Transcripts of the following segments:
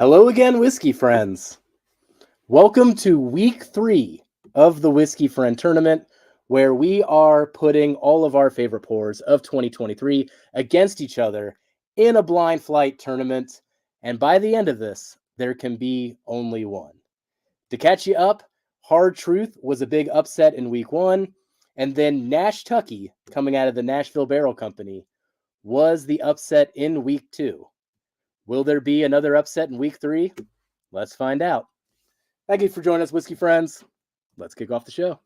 Hello again, whiskey friends. Welcome to week 3 of the Whiskey Friend Tournament, where we are putting all of our favorite pours of 2023 against each other in a blind flight tournament. And by the end of this, there can be only one. To catch you up, Hard Truth was a big upset in week 1, and then Nash Tucky, coming out of the Nashville Barrel Company, was the upset in week 2. Will there be another upset in week 3? Let's find out. Thank you for joining us, whiskey friends. Let's kick off the show.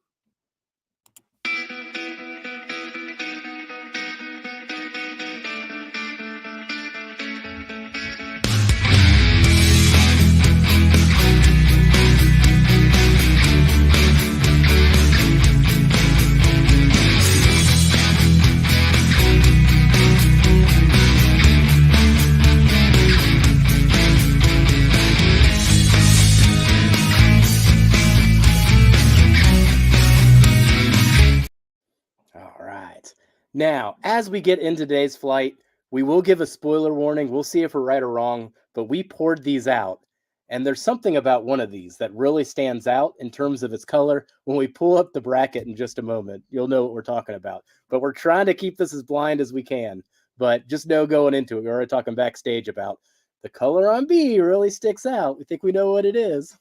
Now, as we get into today's flight, we will give a spoiler warning. We'll see if we're right or wrong, but we poured these out, and there's something about one of these that really stands out in terms of its color. When we pull up the bracket in just a moment, you'll know what we're talking about. But we're trying to keep this as blind as we can, but just know going into it, we're already talking backstage about the color on B really sticks out. We think we know what it is.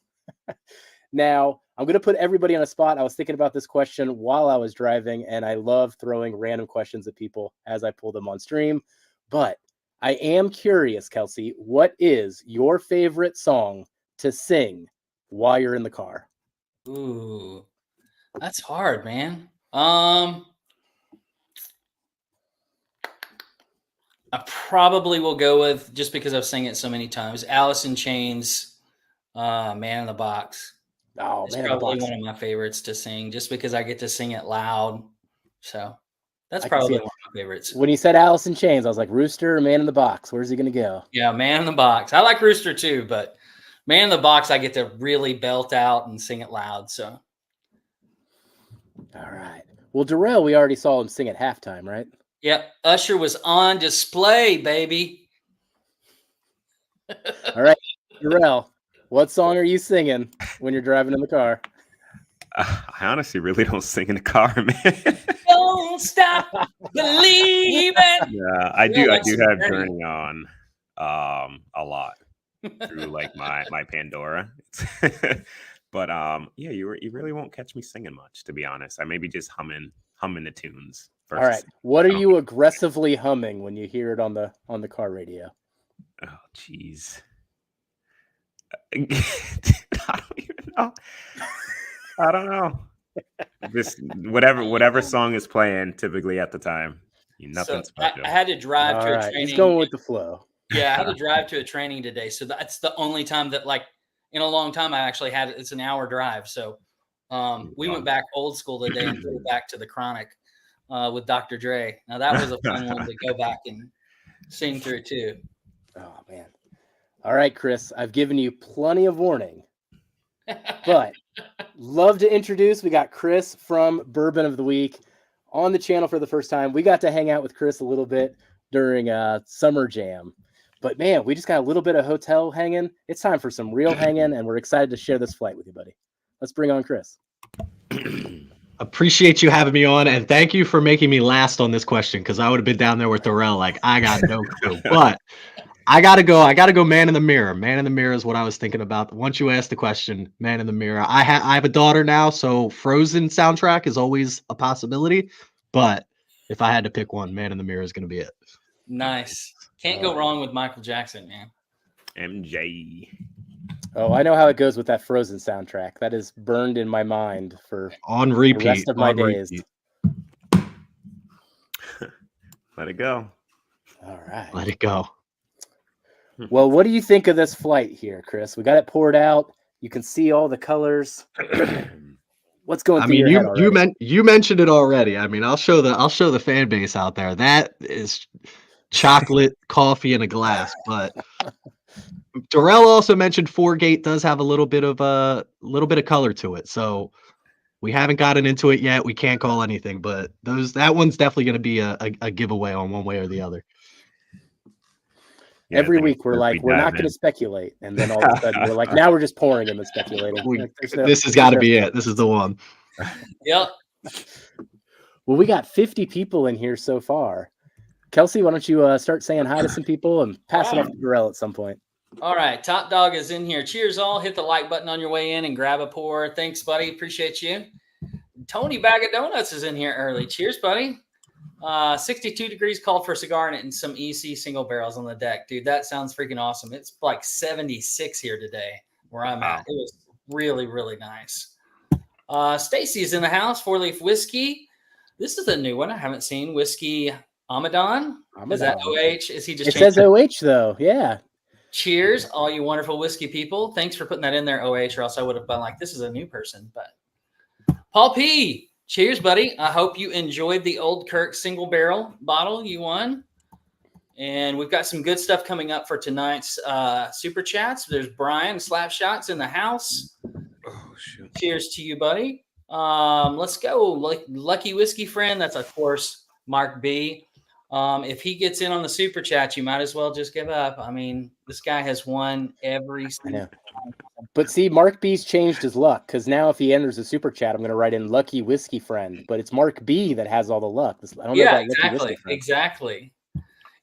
Now, I'm going to put everybody on a spot. I was thinking about this question while I was driving, and I love throwing random questions at people as I pull them on stream. But I am curious, Kelsey, what is your favorite song to sing while you're in the car? Ooh, that's hard, man. I probably will go with, just because I've sang it so many times, Alice in Chains, Man in the Box. Oh, it's Man probably one of my favorites to sing, just because I get to sing it loud. So that's probably one of my favorites. When you said Alice in Chains, I was like, Rooster or Man in the Box? Where's he going to go? Yeah, Man in the Box. I like Rooster too, but Man in the Box, I get to really belt out and sing it loud. So. All right. Well, Darrell, we already saw him sing at halftime, right? Yep. Usher was on display, baby. All right. Darrell, what song are you singing when you're driving in the car? I honestly really don't sing in the car, man. Don't stop believing. Yeah, I do have Journey on a lot through like my Pandora. But yeah, you really won't catch me singing much, to be honest. I maybe just humming the tunes first. All right. What are you aggressively humming when you hear it on the car radio? Oh, jeez. I don't even know. I don't know. Just whatever song is playing typically at the time. Nothing special. I had to drive to a training. He's going with the flow. Yeah, I had to drive to a training today. So that's the only time that, like, in a long time I actually had it's an hour drive. So we went back old school today and flew back to the Chronic with Dr. Dre. Now that was a fun one to go back and sing through too. Oh man. All right, Chris, I've given you plenty of warning. But love to introduce, we got Chris from Bourbon of the Week on the channel for the first time. We got to hang out with Chris a little bit during Summer Jam. But man, we just got a little bit of hotel hanging. It's time for some real hanging, and we're excited to share this flight with you, buddy. Let's bring on Chris. Appreciate you having me on, and thank you for making me last on this question, because I would have been down there with Darrell like, I got no clue. But I gotta go Man in the Mirror. Man in the Mirror is what I was thinking about. Once you asked the question, Man in the Mirror. I have a daughter now, so Frozen soundtrack is always a possibility. But if I had to pick one, Man in the Mirror is going to be it. Nice. Can't go wrong with Michael Jackson, man. MJ. Oh, I know how it goes with that Frozen soundtrack. That is burned in my mind for on repeat the rest of my days. Let it go. All right. Let it go. Well, what do you think of this flight here, Chris? We got it poured out. You can see all the colors. What's going through your head already? You mentioned it already. I mean, I'll show the fan base out there. That is chocolate coffee in a glass. But Darrell also mentioned Four-Gate does have a little bit of color to it. So we haven't gotten into it yet. We can't call anything, but that one's definitely going to be a giveaway on one way or the other. Yeah, Every then week we're like, we're not going to speculate, and then all of a sudden we're like, now we're just pouring them and speculating. This has got to be it. This is the one. Yep. Well, we got 50 people in here so far. Kelsey, why don't you start saying hi to some people and pass it off to Darrell at some point. All right. Top Dog is in here. Cheers all. Hit the like button on your way in and grab a pour. Thanks, buddy. Appreciate you. Tony Bag of Donuts is in here early. Cheers, buddy. 62 degrees, called for a cigar and some EC single barrels on the deck. Dude, that sounds freaking awesome. It's like 76 here today where I'm at. It was really, really nice. Stacy's in the house. 4-Leaf Whiskey. This is a new one I haven't seen. Whiskey Amadon. Is that OH? Is he just? It says OH though. Yeah. Cheers, all you wonderful whiskey people. Thanks for putting that in there, OH, or else I would have been like, this is a new person. But Paul P. Cheers, buddy. I hope you enjoyed the Old Kirk single barrel bottle you won. And we've got some good stuff coming up for tonight's super chats. There's Brian Slapshots in the house. Oh, shoot. Cheers to you, buddy. Let's go. Lucky Whiskey Friend. That's, of course, Mark B. If he gets in on the super chat, you might as well just give up. I mean, this guy has won every single time. But see, Mark B's changed his luck because now if he enters a super chat, I'm going to write in Lucky Whiskey Friend. But it's Mark B that has all the luck. I don't know about Lucky Whiskey Friend. Exactly.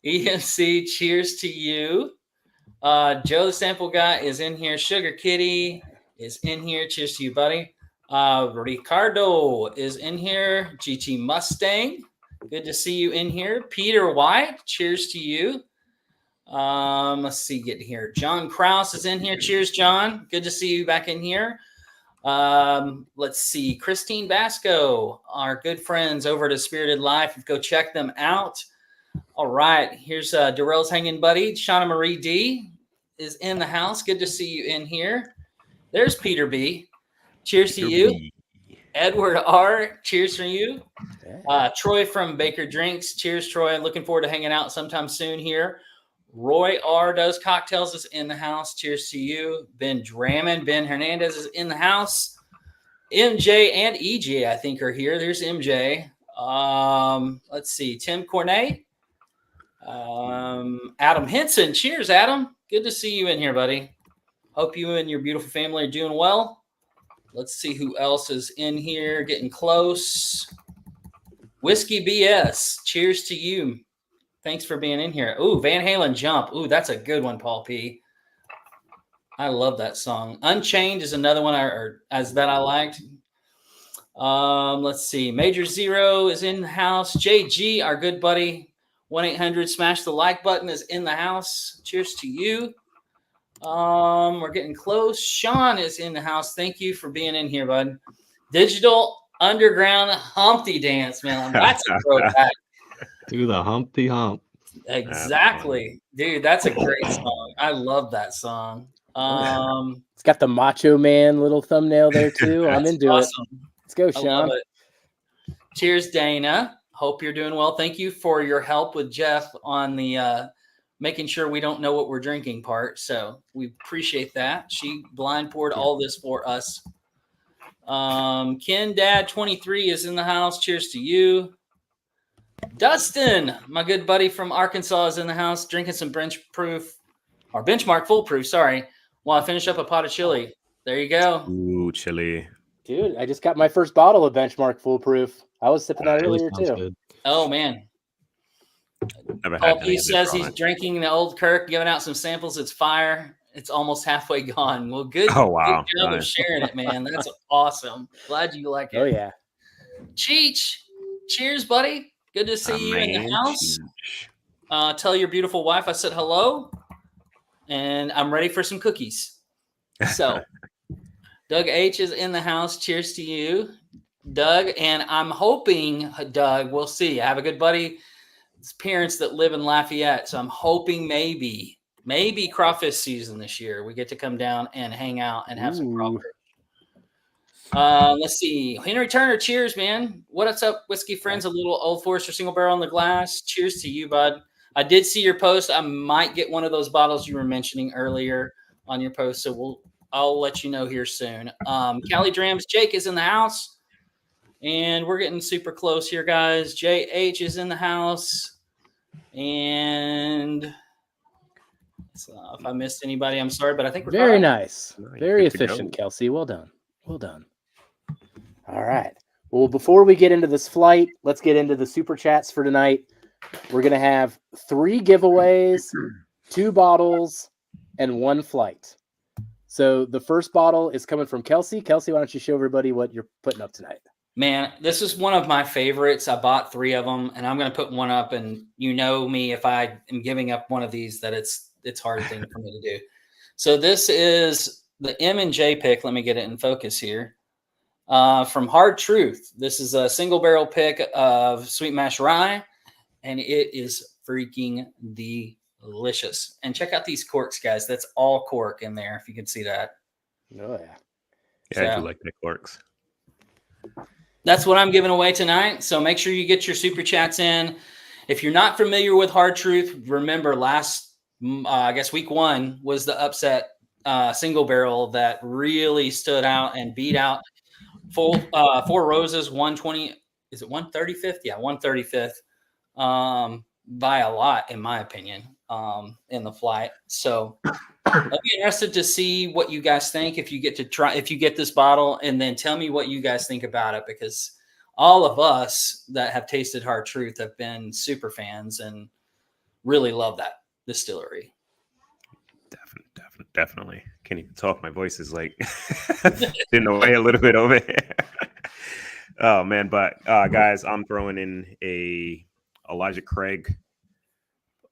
ENC, cheers to you. Joe the Sample Guy is in here. Sugar Kitty is in here. Cheers to you, buddy. Ricardo is in here. GT Mustang. Good to see you in here. Peter White, cheers to you. Let's see, get here. John Krause is in here. Cheers, John. Good to see you back in here. Let's see. Christine Basco, our good friends over at Spirited Life. Go check them out. All right. Here's Darrell's hanging buddy. Shauna Marie D is in the house. Good to see you in here. There's Peter B. Cheers to you. Edward R. Cheers for you. Troy from Baker Drinks. Cheers, Troy. Looking forward to hanging out sometime soon here. Roy R. Does Cocktails is in the house. Cheers to you. Ben Drammond. Ben Hernandez is in the house. MJ and EJ, I think, are here. There's MJ. Let's see. Tim Cornet. Adam Henson. Cheers, Adam. Good to see you in here, buddy. Hope you and your beautiful family are doing well. Let's see who else is in here. Getting close. Whiskey BS. Cheers to you. Thanks for being in here. Ooh, Van Halen Jump. Ooh, that's a good one, Paul P. I love that song. Unchained is another one that I liked. Let's see. Major Zero is in the house. JG, our good buddy. 1-800 smash the like button is in the house. Cheers to you. We're getting close. Sean is in the house. Thank you for being in here, bud. Digital Underground Humpty Dance, man. That's a throwback. Do the Humpty Hump. Exactly. Dude, that's a great song. I love that song. It's got the Macho Man little thumbnail there, too. I'm into awesome. it. Let's go, Sean. I love it. Cheers, Dana. Hope you're doing well. Thank you for your help with Jeff on the making sure we don't know what we're drinking part. So we appreciate that. She blind poured all this for us. Ken Dad 23 is in the house. Cheers to you. Dustin, my good buddy from Arkansas, is in the house drinking some benchmark full proof, sorry, while I finish up a pot of chili. There you go. Ooh, chili. Dude, I just got my first bottle of Benchmark Foolproof. I was sipping that earlier, too. Good. Oh, man. Paul P says he's drinking the Old Kirk, giving out some samples. It's fire. It's almost halfway gone. Well, good. Oh, wow. Good job of sharing it, man. That's awesome. Glad you like it. Oh, yeah. Cheech, cheers, buddy. Good to see you in the house. Tell your beautiful wife I said hello, and I'm ready for some cookies. So, Doug H is in the house. Cheers to you, Doug. And I'm hoping, Doug, we'll see. I have a good buddy, his parents that live in Lafayette, so I'm hoping maybe crawfish season this year. We get to come down and hang out and have some crawfish. Let's see. Henry Turner, cheers, man. What's up, whiskey friends? A little Old Forester single barrel on the glass. Cheers to you, bud. I did see your post. I might get one of those bottles you were mentioning earlier on your post, so I'll let you know here soon. Callie Drams, Jake is in the house, and we're getting super close here, guys. JH is in the house, and So if I missed anybody, I'm sorry, but I think we're Very caught up. nice. No, you're Very good to go. efficient, Kelsey. Well done. Well done. All right. Well, before we get into this flight, let's get into the super chats for tonight. We're going to have 3 giveaways, 2 bottles, and 1 flight. So the first bottle is coming from Kelsey. Kelsey, why don't you show everybody what you're putting up tonight? Man, this is one of my favorites. I bought 3 of them, and I'm going to put one up. And you know me, if I am giving up one of these, that it's a hard thing for me to do. So this is the M&J pick. Let me get it in focus here. From Hard Truth. This is a single barrel pick of sweet mash rye, and it is freaking delicious. And check out these corks, guys. That's all cork in there, if you can see that. Oh, yeah. Yeah, I do like the corks. That's what I'm giving away tonight. So make sure you get your super chats in. If you're not familiar with Hard Truth, remember I guess week 1 was the upset single barrel that really stood out and beat out Four Roses 120. Is it 135th? Yeah, 135th. By a lot, in my opinion, in the flight. So I'll be interested to see what you guys think if you get this bottle, and then tell me what you guys think about it, because all of us that have tasted Hard Truth have been super fans and really love that distillery. Definitely. Can't even talk. My voice is like in the way a little bit over here. Oh man, but guys, I'm throwing in a Elijah Craig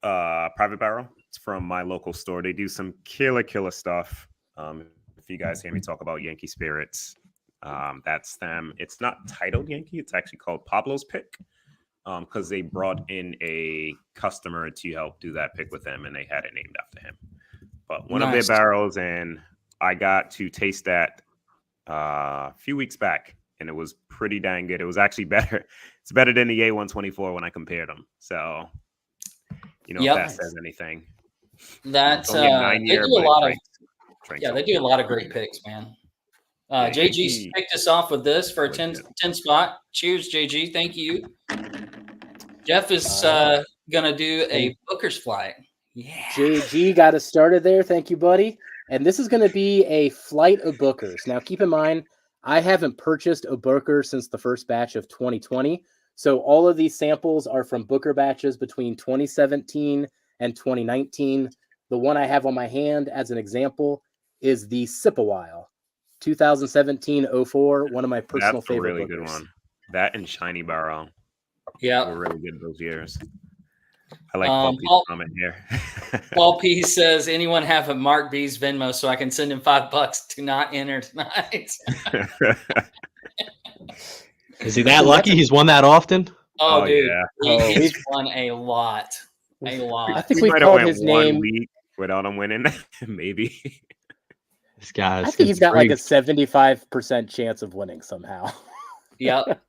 private barrel. It's from my local store. They do some killer stuff. If you guys hear me talk about Yankee Spirits, that's them. It's not titled Yankee. It's actually called Pablo's Pick, because they brought in a customer to help do that pick with them, and they had it named after him. But one of their barrels, and I got to taste that a few weeks back, and it was pretty dang good. It was actually better. It's better than the A124 when I compared them. So, if that says anything. That's they do a lot of they do a lot of great picks, man. JG picked us off with this for a 10 spot. Cheers, JG. Thank you. Jeff is gonna do a Booker's flight. Yeah. JG got us started there. Thank you, buddy. And this is going to be a flight of Bookers. Now, keep in mind, I haven't purchased a Booker since the first batch of 2020. So all of these samples are from Booker batches between 2017 and 2019. The one I have on my hand as an example is the Sip-A-While 2017-04, one of my personal favorite really Bookers. Good one. That and Shiny Barrel. Yeah. Were really good those years. I like Paul comment here. Paul P says, anyone have a Mark B's Venmo so I can send him $5 to not enter tonight? Is he that lucky? He's won that often? Oh dude. Yeah. He's won a lot. I think we called his name 1 week without him winning. Maybe. This guy. I think he's got like a 75% chance of winning somehow. Yep.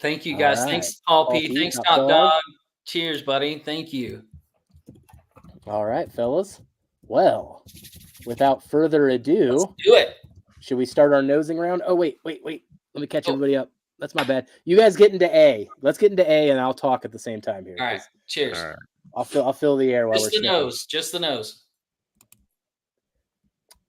Thank you guys. Right. Thanks, Paul P. Thanks, Top Dog. Cheers, buddy. Thank you. All right, fellas. Well, without further ado, let's do it. Should we start our nosing round? Oh, wait. Let me catch everybody up. That's my bad. You guys get into A. Let's get into A, and I'll talk at the same time here. All right. Cheers. All right. I'll fill the air while just we're the nose. Just the nose.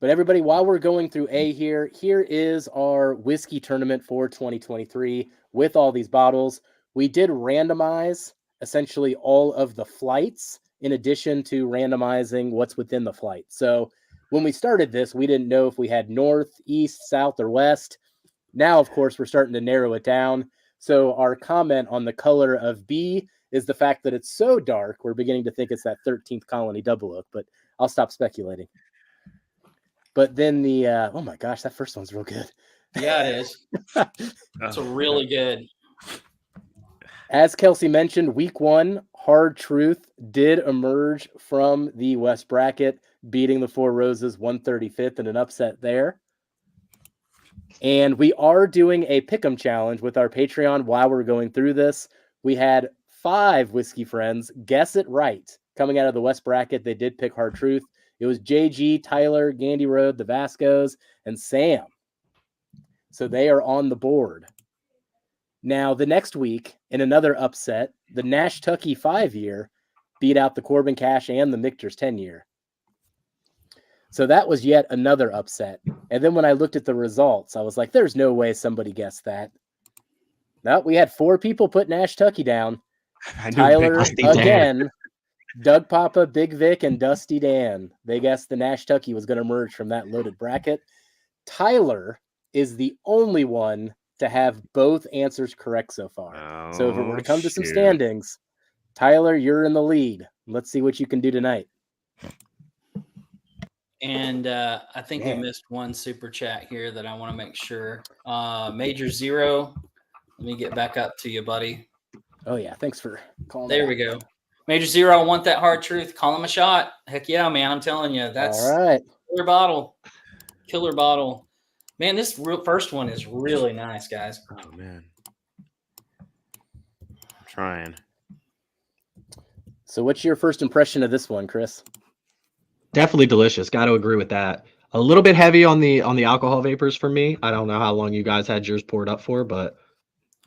But everybody, while we're going through A here is our whiskey tournament for 2023 with all these bottles. We did randomize essentially all of the flights in addition to randomizing what's within the flight. So when we started this, we didn't know if we had north, east, south, or west. Now, of course, we're starting to narrow it down. So our comment on the color of B is the fact that it's so dark, we're beginning to think it's that 13th Colony Double Oak, but I'll stop speculating. But then oh my gosh, that first one's real good. Yeah, it is. It's really good. As Kelsey mentioned, week 1, Hard Truth did emerge from the West bracket, beating the Four Roses 135th in an upset there. And we are doing a pick'em challenge with our Patreon while we're going through this. We had 5 whiskey friends guess it right. Coming out of the West bracket, they did pick Hard Truth. It was JG, Tyler, Gandy Road, the Vascos, and Sam. So they are on the board. Now, the next week, in another upset, the Nash Tucky 5-year beat out the Corbin Cash and the Michter's 10-year. So that was yet another upset. And then when I looked at the results, I was like, there's no way somebody guessed that. No, we had 4 people put Nash Tucky down. Tyler again, Doug Papa, Big Vic, and Dusty Dan. They guessed the Nash Tucky was going to emerge from that loaded bracket. Tyler is the only one to have both answers correct so far. Oh, so if it were to come to some standings, Tyler, you're in the lead. Let's see what you can do tonight. And I think we missed one super chat here that I want to make sure. Major Zero, let me get back up to you, buddy. Oh, yeah. Thanks for calling. There we go. Major Zero, I want that hard truth. Call him a shot. Heck yeah, man. I'm telling you. That's all right. Killer bottle. Killer bottle. Man, this first one is really nice, guys. Oh, man. I'm trying. So what's your first impression of this one, Chris? Definitely delicious. Got to agree with that. A little bit heavy on the alcohol vapors for me. I don't know how long you guys had yours poured up for, but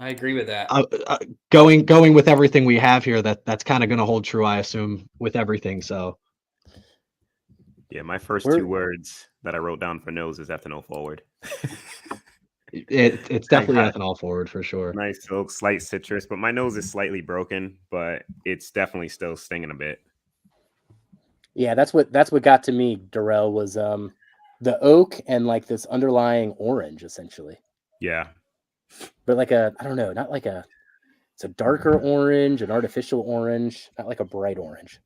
I agree with that. Going with everything we have here, that's kind of going to hold true, I assume, with everything. So, yeah, my first 2 words that I wrote down for nose is ethanol forward. It's definitely ethanol forward for sure. Nice oak, slight citrus, but my nose is slightly broken, but it's definitely still stinging a bit. Yeah, that's what got to me, Darrell, was the oak and like this underlying orange, essentially. Yeah. But like I don't know, not like it's a darker orange, an artificial orange, not like a bright orange.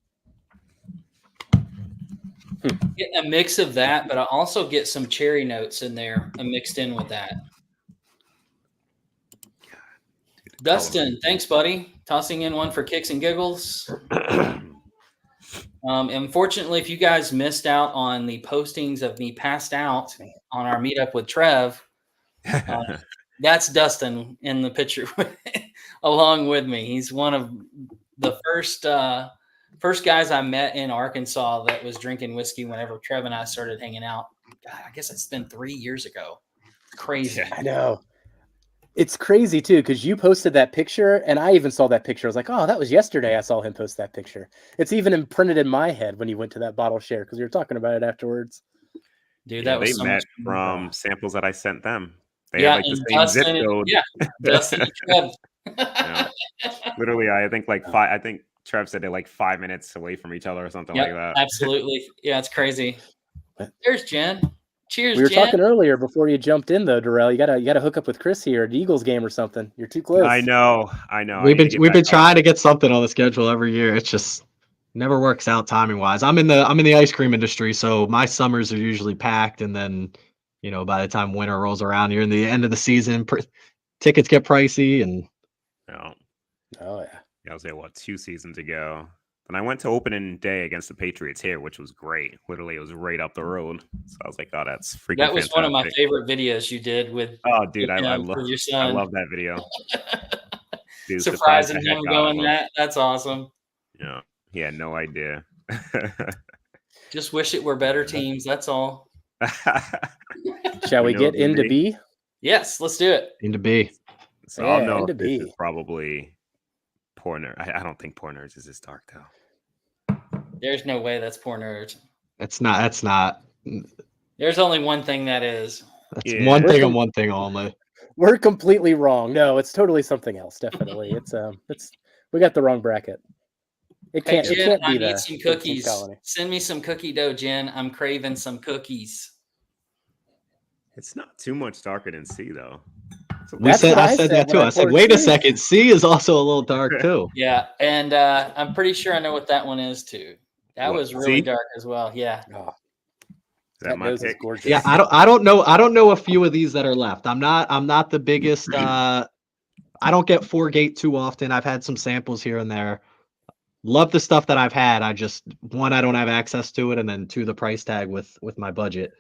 Get a mix of that, but I also get some cherry notes in there mixed in with that. Dustin, thanks, buddy. Tossing in one for kicks and giggles. Unfortunately, if you guys missed out on the postings of me passed out on our meetup with Trev, that's Dustin in the picture along with me. He's one of the first guys I met in Arkansas that was drinking whiskey whenever Trev and I started hanging out. God, I guess it's been 3 years ago. Crazy. I know. It's crazy, too, because you posted that picture, and I even saw that picture. I was like, oh, that was yesterday I saw him post that picture. It's even imprinted in my head when you went to that bottle share, because you were talking about it afterwards. Dude, that was they so met much from samples that I sent them. They had like the same zip code. Yeah, Dustin and Trev. Yeah. Literally, I think I think Trev said they're like 5 minutes away from each other or something like that. Absolutely. Yeah, it's crazy. There's Jen. Cheers, we were Jen. talking earlier before you jumped in, though, Darrell. You gotta hook up with Chris here at Eagles game or something. You're too close. I know. We've been trying to get something on the schedule every year. It's just never works out timing wise. I'm in the ice cream industry, so my summers are usually packed, and then by the time winter rolls around, you're in the end of the season. Tickets get pricey, and oh yeah. I was there 2 seasons ago. And I went to opening day against the Patriots here, which was great. Literally, it was right up the road. So I was like, oh, that's freaking That was fantastic. one of my favorite videos you did with dude, I love that video. Dude, surprising him going that. That's awesome. Yeah. He had no idea. Just wish it were better teams. That's all. Shall we get into B? Yes, let's do it. Into B. So I'll know if this is probably Poor Nerd. I don't think Poor Nerds is this dark, though. There's no way that's Poor Nerds. That's not. There's only one thing that is. That's one thing and one thing only. We're completely wrong. No, it's totally something else. Definitely, it's we got the wrong bracket. It can't. Jen, it can't be I need some cookies. Send me some cookie dough, Jen. I'm craving some cookies. It's not too much darker than C, though. I said that too. I said, wait a second. C is also a little dark too. Yeah, and I'm pretty sure I know what that one is too. That was really dark as well. Yeah. Oh, that nose is gorgeous. Yeah, I don't know a few of these that are left. I'm not the biggest. I don't get 4-gate too often. I've had some samples here and there. Love the stuff that I've had. I just, one, I don't have access to it, and then 2, the price tag with my budget.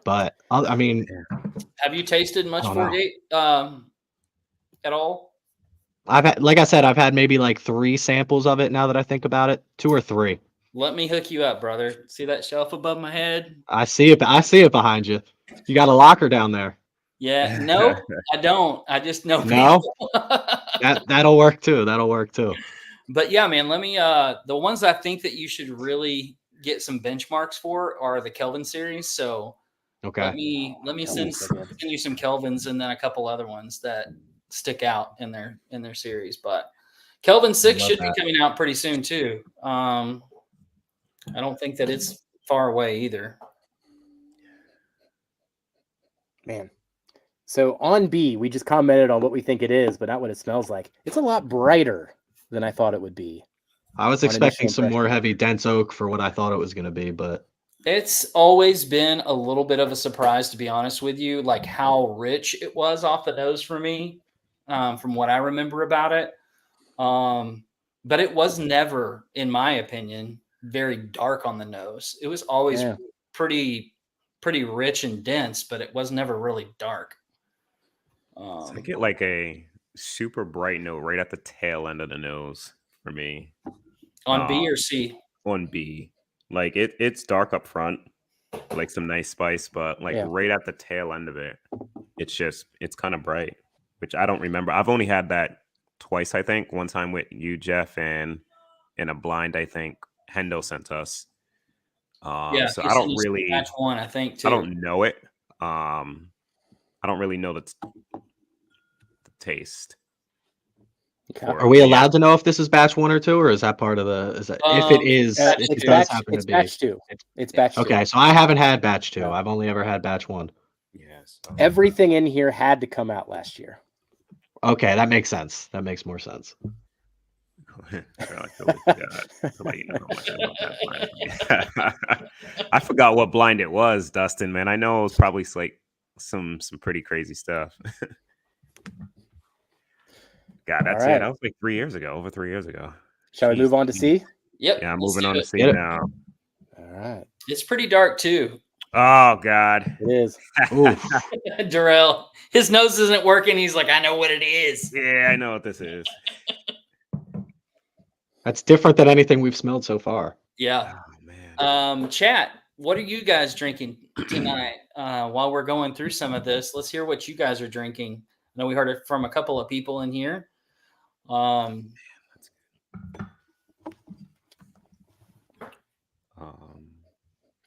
But I mean, have you tasted much 4-gate at all? I've had, like I said, I've had maybe like 3 samples of it now that I think about it, 2 or 3. Let me hook you up, brother. See that shelf above my head? I see it behind you. You got a locker down there. Yeah, no, I don't. I just know. No, that'll work too. But yeah, man, let me the ones I think that you should really get some benchmarks for are the Kelvin series. So Okay. let me send so good. you some Kelvins and then a couple other ones that stick out in their series. But Kelvin 6 Love should that. be coming out pretty soon too. I don't think that it's far away either. Man. So on B, we just commented on what we think it is, but not what it smells like. It's a lot brighter than I thought it would be. I was On expecting initial some more impression. heavy dense oak for what I thought it was going to be, but It's always been a little bit of a surprise, to be honest with you, like how rich it was off the nose for me, from what I remember about it. But it was never, in my opinion, very dark on the nose. It was always Yeah. pretty rich and dense, but it was never really dark. So I get like a super bright note right at the tail end of the nose for me. On B or C? On B. Like it's dark up front, like some nice spice, but like Yeah. right at the tail end of it, it's kind of bright, which I don't remember. I've only had that twice, I think. One time with you, Jeff, and in a blind, I think Hendo sent us. Yeah, So he I sent don't us really, batch one, I think, too. I don't know it. I don't really know the taste. Okay. for are it. we Yeah. allowed to know if this is batch 1 or 2, or is that part of the? Is that if it is, batch if two. it It's does batch, happen to it's be? batch 2. It's batch 2. Okay, so I haven't had batch 2. No. I've only ever had batch 1. Yes. Everything in here had to come out last year. Okay, that makes sense. That makes more sense. I forgot what blind it was, Dustin. Man, I know it was probably like some pretty crazy stuff. God, that's right. it. That was like 3 years ago. Over 3 years ago. Shall we move on to C? Yep. Yeah, I'm let's moving do on to it. C Get it. now. All right. It's pretty dark, too. Oh God. It is. Oof. Darrell, his nose isn't working. He's like, I know what it is. Yeah, I know what this is. That's different than anything we've smelled so far. Yeah. Oh man. Chat, what are you guys drinking tonight? While we're going through some of this, let's hear what you guys are drinking. I know we heard it from a couple of people in here.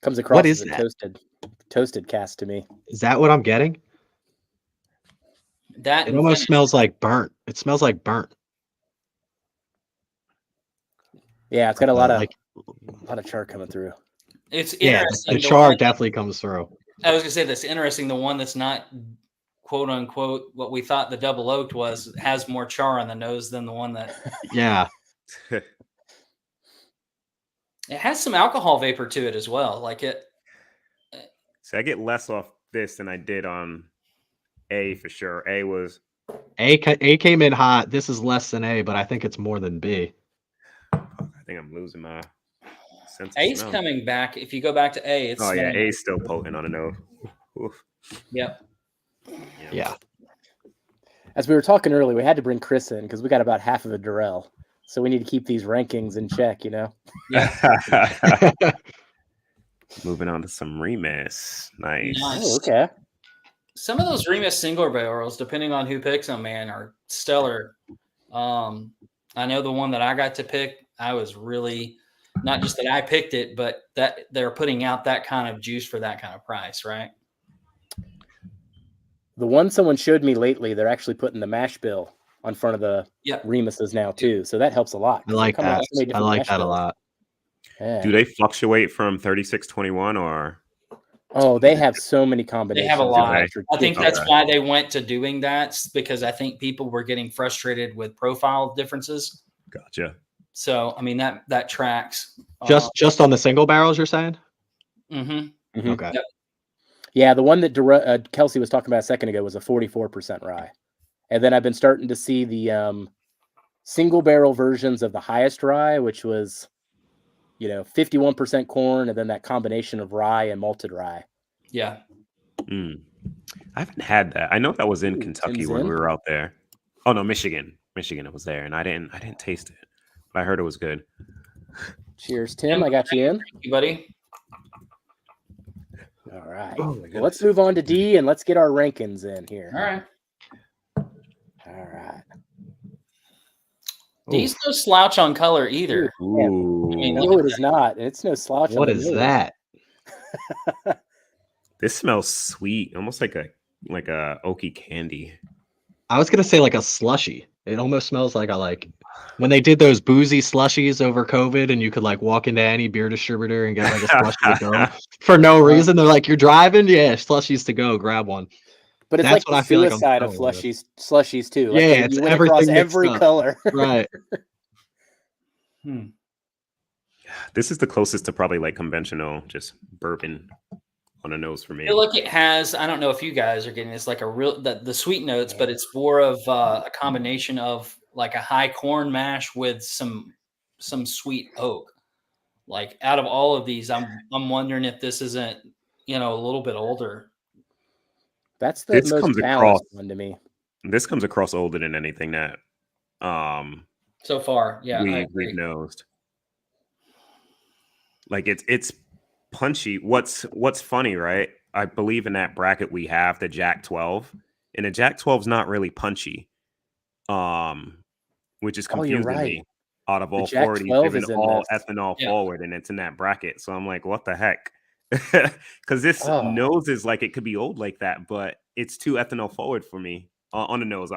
Comes across What is as a that? toasted cast to me. Is that what I'm getting? That It and almost finish. smells like burnt. It smells like burnt. Yeah, it's got a lot Like of char coming through. It's yeah, interesting. the char definitely comes through. I was gonna say that's interesting. The one that's not quote unquote what we thought the double oaked was has more char on the nose than the one that Yeah. it has some alcohol vapor to it as well. Like it. So I get less off this than I did on A for sure. A was A came in hot. This is less than A, but I think it's more than B. I think I'm losing my sense of A's smell. coming back. If you go back to A, it's Oh yeah, smelling- A's still potent on the nose. Oof. Yep. Yeah. As we were talking earlier, we had to bring Chris in because we got about half of a Durrell. So we need to keep these rankings in check, you know? Moving on to some Remus. Nice. Oh, okay. Some of those Remus single barrels, depending on who picks them, man, are stellar. I know the one that I got to pick, I was really not just that I picked it, but that they're putting out that kind of juice for that kind of price, right? The one someone showed me lately, they're actually putting the mash bill on front of the Remuses now too. So that helps a lot. I like that. I like that a lot. Yeah. Do they fluctuate from 3621 or? Oh, they have so many combinations. They have a lot. It's I think ridiculous. that's why they went to doing that, because I think people were getting frustrated with profile differences. Gotcha. So, I mean, that tracks. Just on the single barrels, you're saying? Mm-hmm. Mhm. Okay. Yep. Yeah, the one that Kelsey was talking about a second ago was a 44% rye. And then I've been starting to see the single barrel versions of the highest rye, which was, 51% corn, and then that combination of rye and malted rye. Yeah. I haven't had that. I know that was in Kentucky Tim's when in. we were out there. Oh no, Michigan. Michigan, it was there, and I didn't taste it, but I heard it was good. Cheers, Tim. I got you in. Thank you, buddy. All right. Oh, my Well, let's move on to D and let's get our rankings in here. All right. All right. D's no slouch on color either. Ooh. I mean, No, it is not. It's no slouch. What on the is nose. that? This smells sweet, almost like a oaky candy. I was gonna say like a slushy. It almost smells like when they did those boozy slushies over COVID, and you could like walk into any beer distributor and get like a slushy to go for no reason. They're like, "You're driving, yeah, slushies to go, grab one." But it's That's like what the I feel like I'm suicide of smelling with. slushies too. Like Yeah, you it's went across everything mixed every up. color. Right. This is the closest to probably like conventional, just bourbon on a nose for me. I feel like it has. I don't know if you guys are getting this, like a real the sweet notes, but it's more of a combination of like a high corn mash with some sweet oak. Like out of all of these, I'm wondering if this isn't a little bit older. That's the This most comes balanced across- one to me. This comes across older than anything that So far, yeah, I agree. we've nosed. Like it's punchy. What's funny, right? I believe in that bracket we have the Jack 12, and the Jack 12's not really punchy, which is Oh, you're confusing right. me. Out of The all Jack 40, 12 given is in all this. ethanol Yeah. forward, and it's in that bracket. So I'm like, what the heck? Because this Oh. nose is like it could be old like that, but it's too ethanol forward for me on the nose.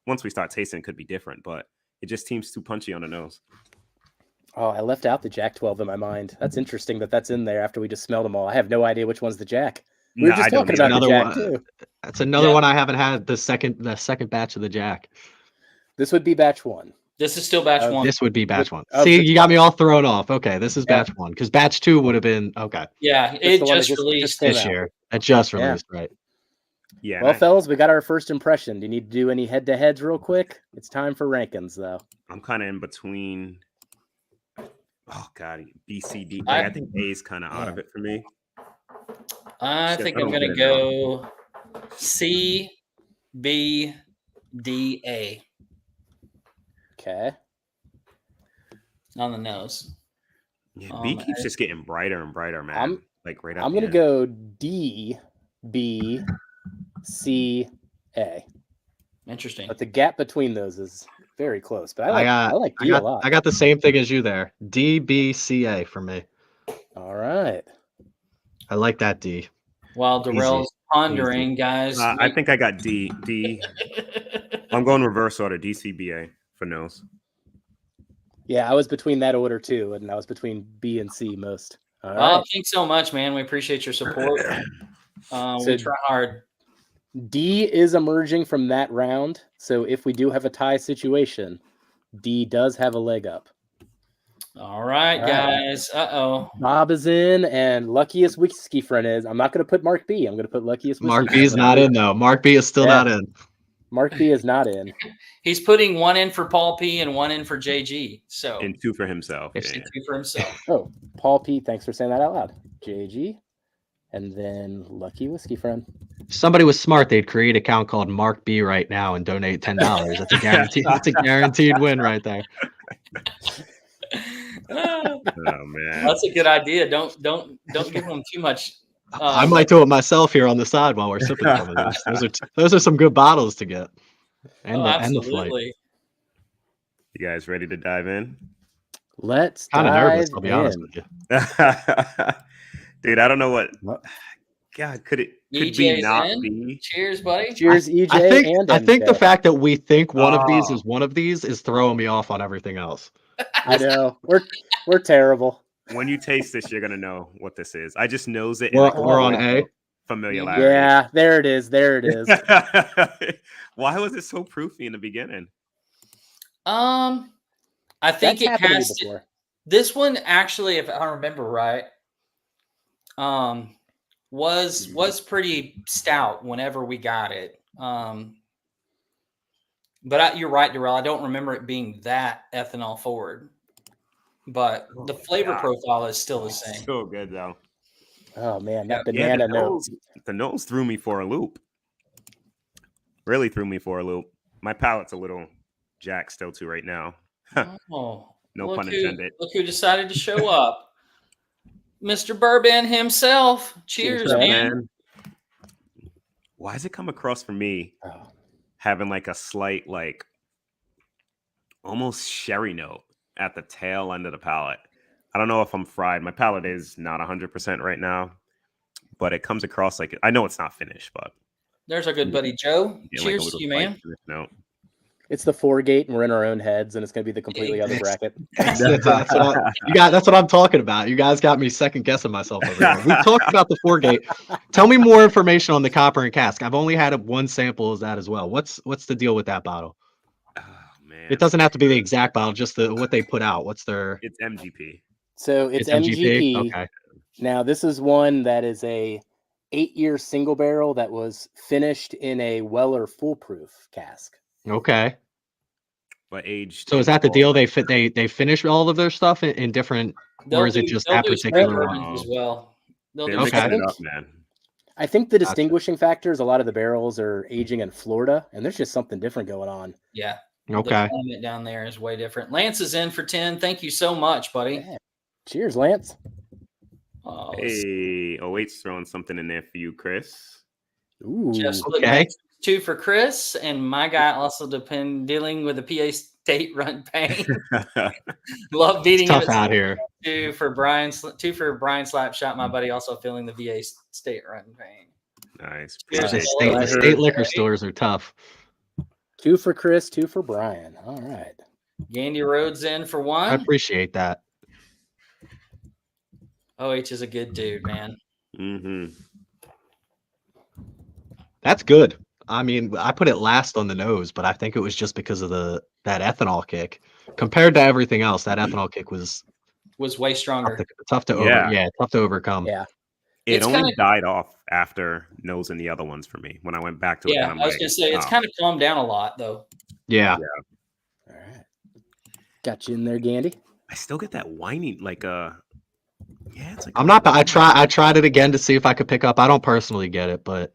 Once we start tasting, it could be different, but it just seems too punchy on the nose. Oh, I left out the Jack 12 in my mind. That's interesting that that's in there after we just smelled them all. I have no idea which one's the Jack. We were No, just I don't talking either. about the Another Jack one. too. That's another Yeah. one I haven't had. The second batch of the Jack. This would be batch one. This is still batch one. This would be batch one. of See, the you got me all thrown off. Okay, this is batch one because batch 2 would have been okay Yeah, That's it the one that just released. came this out. year. It just Yeah. released, right? Yeah. Well, fellas, we got our first impression. Do you need to do any head-to-heads real quick? It's time for rankings, though. I'm kind of in between. Oh God, B, C, D. Like, I think A is kind of out of it for me. I Shit, think I I'm don't gonna get it go C, B, D, A Okay. on the nose. Yeah, B keeps just getting brighter and brighter, man. I'm like I'm gonna go D, B, C, A. Interesting. But the gap between those is very close. But I like D a lot. I got the same thing as you there. D, B, C, A for me. All right. I like that D. While Darrell's pondering, guys. I think I got D. D. I'm going reverse order. D, C, B, A for nose. Yeah, I was between that order too, and I was between B and C most. All Well, right. thanks so much, man. We appreciate your support. We try hard. D is emerging from that round. So if we do have a tie situation, D does have a leg up. All right, guys. Uh-oh. Bob is in, and Luckiest Whiskey Friend is. I'm not going to put Mark B. I'm going to put Luckiest Whiskey Mark Friend. B is not in though. Mark B is still not in. Mark B is not in. He's putting one in for Paul P and one in for JG. So And 2 for himself. and 2 for himself. Oh, Paul P. Thanks for saying that out loud. JG, and then Lucky Whiskey Friend. If somebody was smart, they'd create an account called Mark B right now and donate $10. That's a guarantee. That's a guaranteed win right there. Oh man, That's a good idea. Don't give them too much. I might do it myself here on the side while we're sipping some of these. Those are some good bottles to get. And the flight. Absolutely. you guys ready to dive in? Let's Kind of dive nervous, I'll be honest in. with you. Dude, I don't know what. What? God, could be EJ's not in. be? Cheers, buddy. Cheers, EJ I think the MJ. fact that we think one of these Oh. is one of these is throwing me off on everything else. I know we're terrible. When you taste this, you're gonna know what this is. I just knows it. We're and on A. familiarity. Yeah, there it is. There it is. Why was it so proofy in the beginning? I think That's it happened to me has before. this one actually, if I remember right, was pretty stout whenever we got it. But you're right, Darrell. I don't remember it being that ethanol forward. But the flavor profile is still the same. So good though. Oh man, that Yeah, banana note. the nose threw me for a loop. Really threw me for a loop. My palate's a little jacked still too right now. Oh, No look pun who- intended. Look who decided to show up. Mr. Bourbon himself. Cheers, Cheers, man. Why does it come across for me Oh, having like a slight like almost sherry note at the tail end of the palate. I don't know if I'm fried. My palate is not 100% right now, but it comes across like I know it's not finished, but There's our good buddy Joe. yeah, like a Cheers little to you, slight man. finish note. It's the 4-gate, and we're in our own heads, and it's going to be the completely other bracket. That's what I'm talking about. You guys got me second guessing myself over here. We talked about the 4-gate. Tell me more information on the copper and cask. I've only had one sample of that as well. What's the deal with that bottle? Oh man, It doesn't have to be the exact bottle, just what they put out. What's their? it's MGP. So it's MGP. Okay. Now this is one that is a 8-year single barrel that was finished in a Weller foolproof cask. Okay. But aged. So is that the deal? They finish all of their stuff in different, or is it just that they'll do straight particular one? bourbons as well. They'll They're do mixing straight- it up, man. I think the Gotcha. distinguishing factor is a lot of the barrels are aging in Florida, and there's just something different going on. Yeah. Okay. The climate down there is way different. Lance is in for 10. Thank you so much, buddy. Yeah. Cheers, Lance. Hey, 08's throwing something in there for you, Chris. Ooh. Just Okay. 2 for Chris, and my guy also dealing with the PA State run pain. Love beating It's tough him. out here. 2 for Brian Slapshot. My buddy also feeling the VA State run pain. Nice. Cheers. Appreciate Yeah. The state liquor stores are tough. 2 for Chris, 2 for Brian. All right. Gandy Rhodes in for I 1. appreciate that. OH is a good dude, man. Mm-hmm. That's good. I mean, I put it last on the nose, but I think it was just because of that ethanol kick. Compared to everything else, that ethanol kick was way stronger. tough to overcome. Yeah. It It's only kinda- died off after nosing the other ones for me. When I went back to it, Yeah, then I'm I was like, gonna say it's oh. kind of calmed down a lot though. Yeah. All right. Got you in there, Gandy. I still get that whiny, like it's like I'm not. I tried it again to see if I could pick up. I don't personally get it, but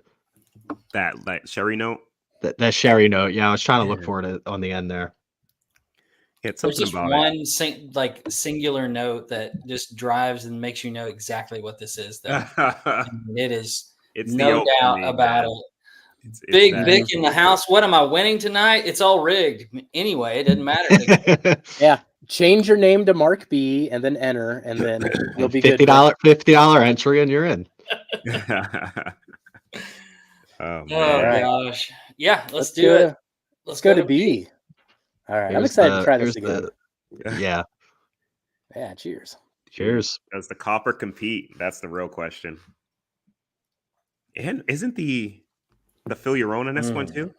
that sherry note. that sherry note. Yeah, I was trying to look for it on the end there. Yeah, it's There's something just about one singular note that just drives and makes you know exactly what this is. Though. It is it's the no oak for doubt me, about man. it. It's Big that- Vic in the house. What am I winning tonight? It's all rigged. Anyway, it doesn't matter. Yeah. Change your name to Mark B and then enter, and then you'll be good. $50 entry, and you're in. Oh man. Oh right. gosh. Yeah, let's do go it. to- Let's go to B. All right. I'm excited to try this again. Yeah. Yeah. Cheers. Cheers. Does the copper compete? That's the real question. And isn't the fill your own in this one too?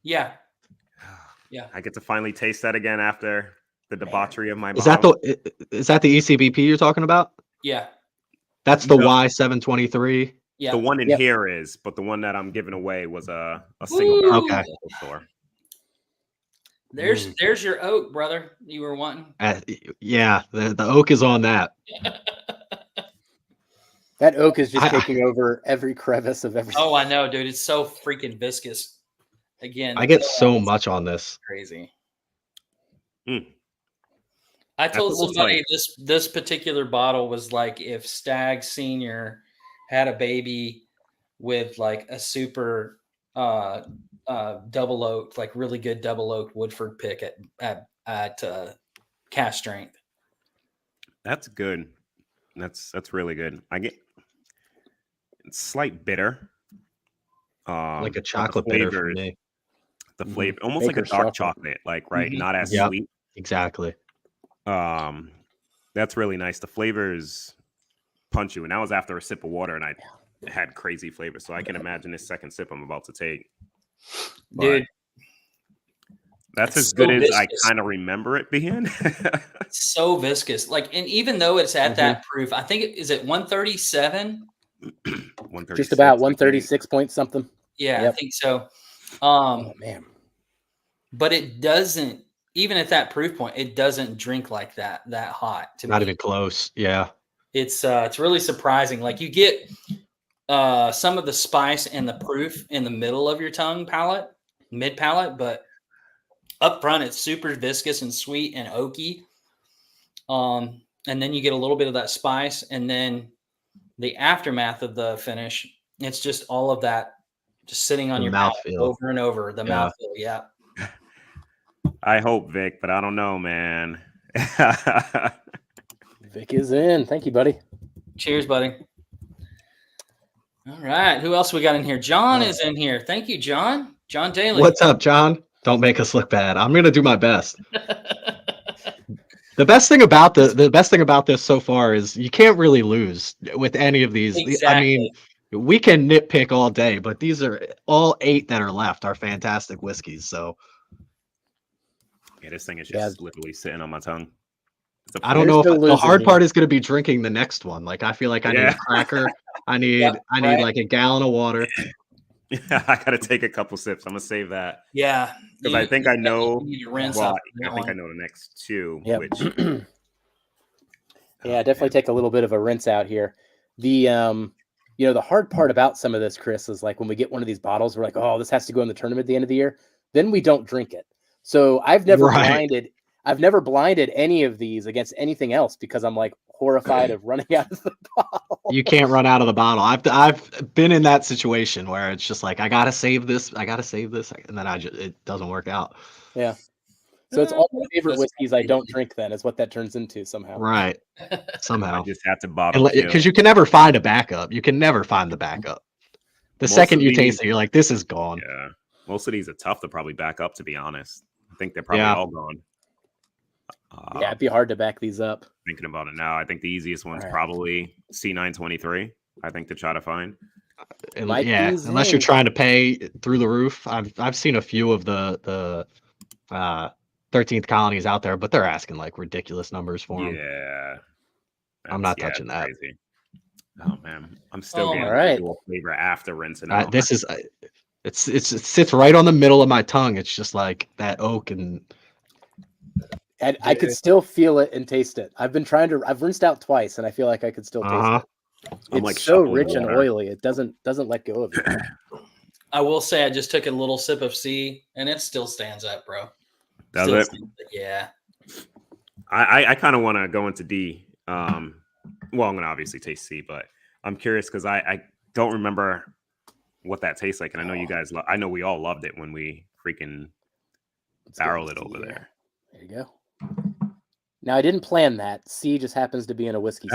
Yeah. Yeah. I get to finally taste that again after the debauchery of my Is that bottle. the ECBP you're talking about? Yeah. That's the No. Y723. Yeah. The one in Yep. here is, but the one that I'm giving away was a single barrel Okay. local store. There's your oak, brother. You were wanting. Yeah, the oak is on that. That oak is just I- taking over every crevice of everything. Oh, I know, dude. It's so freaking viscous. Again, I get so much on this. crazy. Mm. I told almost somebody like- this particular bottle was like if Stag Senior had a baby with like a super double oak, like really good double oak Woodford pick at cast strength. That's good. That's really good. I get slight bitter. Like but a the chocolate bitter for flavors- me. The flavor, almost like a Baker's dark chocolate. chocolate, like right, Mhm. not as Yep. sweet. Exactly. That's really nice. The flavors punch you, and that was after a sip of water, and I had crazy flavors. So I can imagine this second sip I'm about to take. But Dude, that's it's as good so as I viscous. kind of remember it being. it's so viscous. Like, and even though it's at that proof, I think is it 137? Just about 136 point something. Yeah, I Yep. think so. Oh man. But it doesn't, even at that proof point, it doesn't drink like that hot to Not me. even close. Yeah. It's really surprising. Like you get some of the spice and the proof in the middle of your tongue palate, mid palate, but up front it's super viscous and sweet and oaky. And then you get a little bit of that spice, and then the aftermath of the finish, it's just all of that just sitting on The your mouth mouthfeel. over and over. The Yeah. mouthfeel, yeah. I hope, Vic, but I don't know, man. Vic is in. Thank you, buddy. Cheers, buddy. All right. Who else we got in here? John is in here. Thank you, John. John Daly. What's up, John? Don't make us look bad. I'm gonna do my best. The best thing about the best thing about this so far is you can't really lose with any of these. Exactly. I mean, we can nitpick all day, but these are all 8 that are left are fantastic whiskeys. So Yeah, this thing is just literally sitting on my tongue. I don't know if the hard part is going to be drinking the next one. Like I feel like I need a cracker. I need like a gallon of water. Yeah, I gotta take a couple sips. I'm gonna save that. Yeah, because I think I know. Well, I think I know the next two. Yep. Which, yeah, definitely take a little bit of a rinse out here. The the hard part about some of this, Chris, is like when we get one of these bottles, we're like, oh, this has to go in the tournament at the end of the year. Then we don't drink it. So I've never blinded any of these against anything else because I'm like horrified of running out of the bottle. You can't run out of the bottle. I've been in that situation where it's just like I gotta save this, and then it doesn't work out. Yeah. So it's all my favorite whiskeys I don't drink. Then is what that turns into somehow. Right. Somehow. I just have to bottle because you can never find a backup. You can never find the backup. The second you taste it, you're like, this is gone. Yeah. Most of these are tough to probably back up. To be honest, I think they're probably all gone. Yeah, it'd be hard to back these up. Thinking about it now, I think the easiest one's probably C923. I think to try to find. Unless you're trying to pay through the roof. I've seen a few of the 13th colonies out there, but they're asking like ridiculous numbers for them. Yeah, I'm not touching that. Crazy. Oh man, I'm still getting a flavor after rincing out. This is it sits right on the middle of my tongue. It's just like that oak and I could still feel it and taste it. I've rinsed out twice and I feel like I could still taste it. It's like so rich and oily. It doesn't let go of it. I will say I just took a little sip of C and it still stands up, bro. Does it? Yeah. I kind of want to go into D. Well, I'm going to obviously taste C, but I'm curious because I don't remember what that tastes like. And I know you guys, I know we all loved it when we freaking barreled it over there. There you go. Now, I didn't plan that. C just happens to be in a whiskey.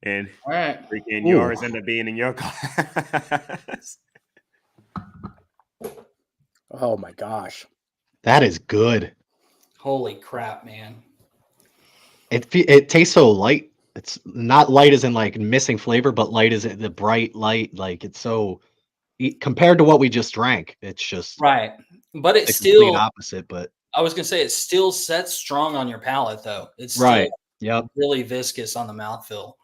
And freaking yours end up being in your glass. Oh my gosh. That is good. Holy crap, man. It tastes so light. It's not light as in like missing flavor, but light as in the bright light. Like it's so compared to what we just drank, it's just right. But it's the still complete opposite. But I was gonna say it still sets strong on your palate, though. It's still right. Yep. Really viscous on the mouthfeel.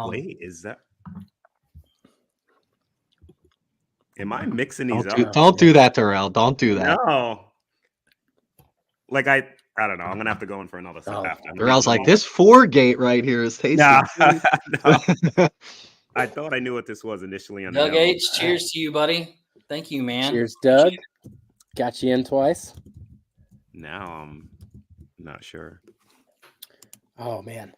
Wait, is that? Am I mixing these up? Don't do that, Terrell. Don't do that. No. Like I don't know. I'm gonna have to go in for another sip after. Terrell's like this 4-gate right here is tasty. No. I thought I knew what this was initially. On Doug H, cheers to you, buddy. Thank you, man. Cheers, Doug. Got you in twice. Now I'm not sure. Oh man.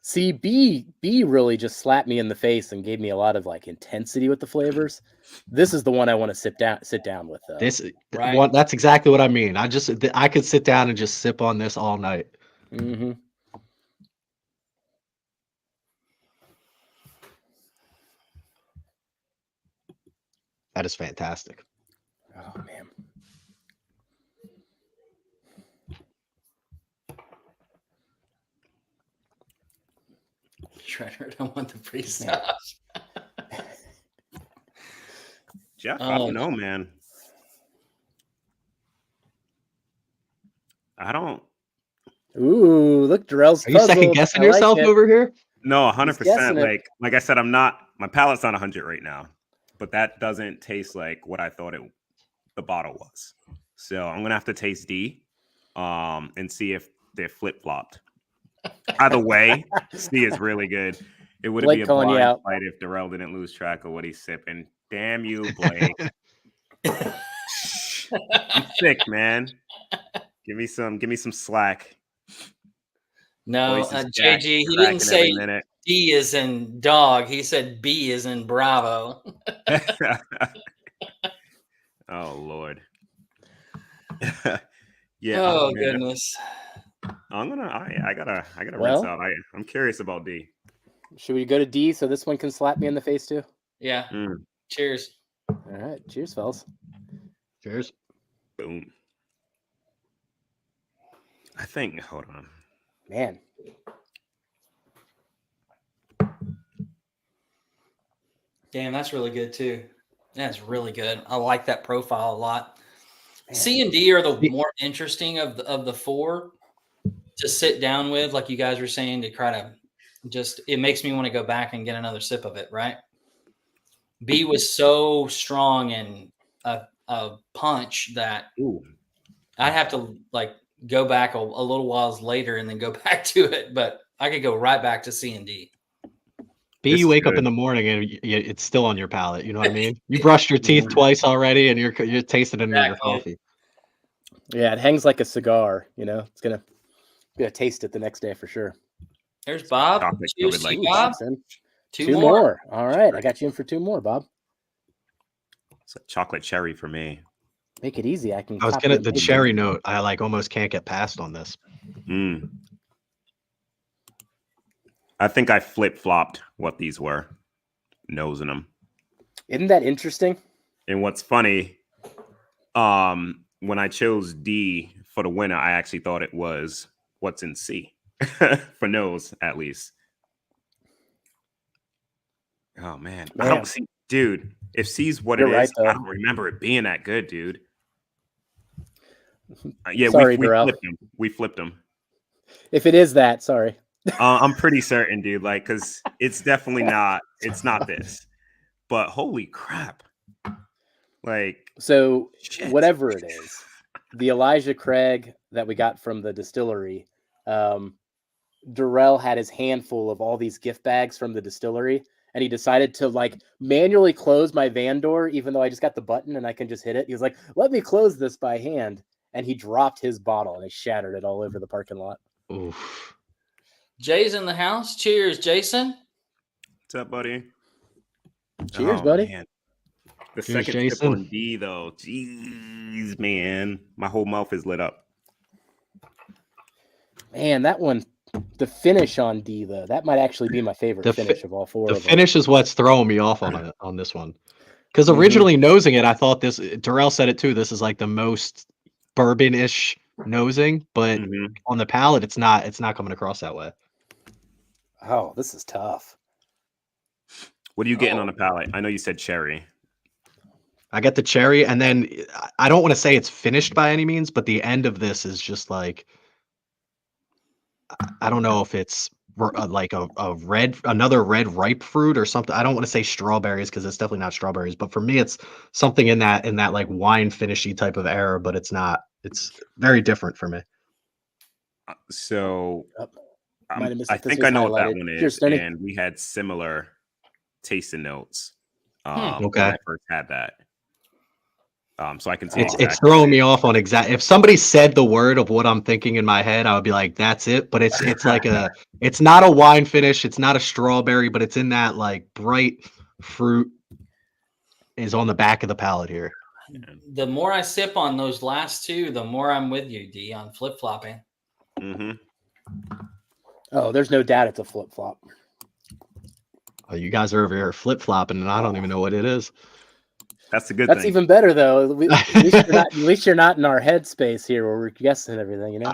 See, B really just slapped me in the face and gave me a lot of like intensity with the flavors. This is the one I want to sit down with. That's exactly what I mean. I could sit down and just sip on this all night. Mm-hmm. That is fantastic. Oh man. Shredder, I want the pre-sauce. Jeff, I don't know, man. I don't. Ooh, look, Darrell's. Are you second guessing yourself over here? No, 100%. Like I said, I'm not. My palate's on 100 right now, but that doesn't taste like what I thought the bottle was. So I'm gonna have to taste D, and see if they're flip flopped. Either way, C is really good. It would be a blind fight if Darrell didn't lose track of what he's sipping. Damn you, Blake! I'm sick, man. Give me some slack. No, JG, he didn't say D is in dog. He said B is in Bravo. Oh Lord. Yeah. Oh Man, goodness. I gotta rinse Well, out. I'm curious about D. should we go to D so this one can slap me in the face too? Yeah. Mm, Cheers. All right. Cheers, fellas. Cheers. boom. I think. Hold on. Man. Damn, that's really good too. That's really good. I like that profile a lot. Man. C and D are the more interesting of the four to sit down with, like you guys were saying, to try to just, it makes me want to go back and get another sip of it, right? B was so strong and a punch that Ooh. I'd have to like go back a little whiles later and then go back to it, but I could go right back to C and D. B, This you is wake up good. in the morning and it's still on your palate. You know what I mean? You brushed your teeth twice already, and you're tasting it in your Exactly. coffee. Yeah, it hangs like a cigar. You know, it's gonna taste it the next day for sure. There's Bob. Chocolate Cheers covered to like you, Bob. Bob's in. Two Two more. more. All right, I got you in for 2 more, Bob. It's a chocolate cherry for me. Make it easy. I can. I was copy gonna and the paste cherry it. note. I like almost can't get past on this. Mm. I think I flip-flopped what these were, nosing them. Isn't that interesting? And what's funny, when I chose D for the winner, I actually thought it was what's in C for nose, at least. Oh man, I Man. don't see, dude. If C's what You're it right, is, though. I don't remember it being that good, dude. Yeah, Sorry, we Darrell. flipped him. We flipped him. If it is that, sorry. I'm pretty certain, dude. Like, cause it's definitely not. It's not this. But holy crap! Like, So shit. whatever it is, the Elijah Craig that we got from the distillery, Darrell had his handful of all these gift bags from the distillery, and he decided to like manually close my van door, even though I just got the button and I can just hit it. He was like, "Let me close this by hand," and he dropped his bottle and he shattered it all over the parking lot. Oof. Jay's in the house. Cheers, Jason. What's up, buddy? Cheers, buddy. Man. The Cheers, second sip Jason. on D, though, jeez, man, my whole mouth is lit up. Man, that one, the finish on D though, that might actually be my favorite The finish of all four The of them. finish is what's throwing me off on this one. Because Mhm. originally nosing it, I thought this. Darrell said it too. This is like the most bourbon-ish nosing, but on the palate, it's not. It's not coming across that way. Oh, this is tough. What are you getting on the palate? I know you said cherry. I get the cherry, and then I don't want to say it's finished by any means, but the end of this is just like I don't know if it's like another red ripe fruit or something. I don't want to say strawberries because it's definitely not strawberries, but for me, it's something in that like wine finishy type of era, but it's not. It's very different for me. So Might have missed I if this think was I know what that highlighted. one is, Cheers, Stoney. and we had similar tasting notes Okay. when I first had that. So I can see It's exactly. throwing me off on exact. If somebody said the word of what I'm thinking in my head, I would be like, "That's it." But it's like it's not a wine finish. It's not a strawberry, but it's in that like bright fruit is on the back of the palate here. The more I sip on those last two, the more I'm with you, D, on flip flopping. Mm-hmm. Oh, there's no doubt it's a flip flop. Oh, you guys are over here flip flopping, and I don't even know what it is. That's a good That's thing. even better though. At least you're not in our headspace here where we're guessing everything. You know.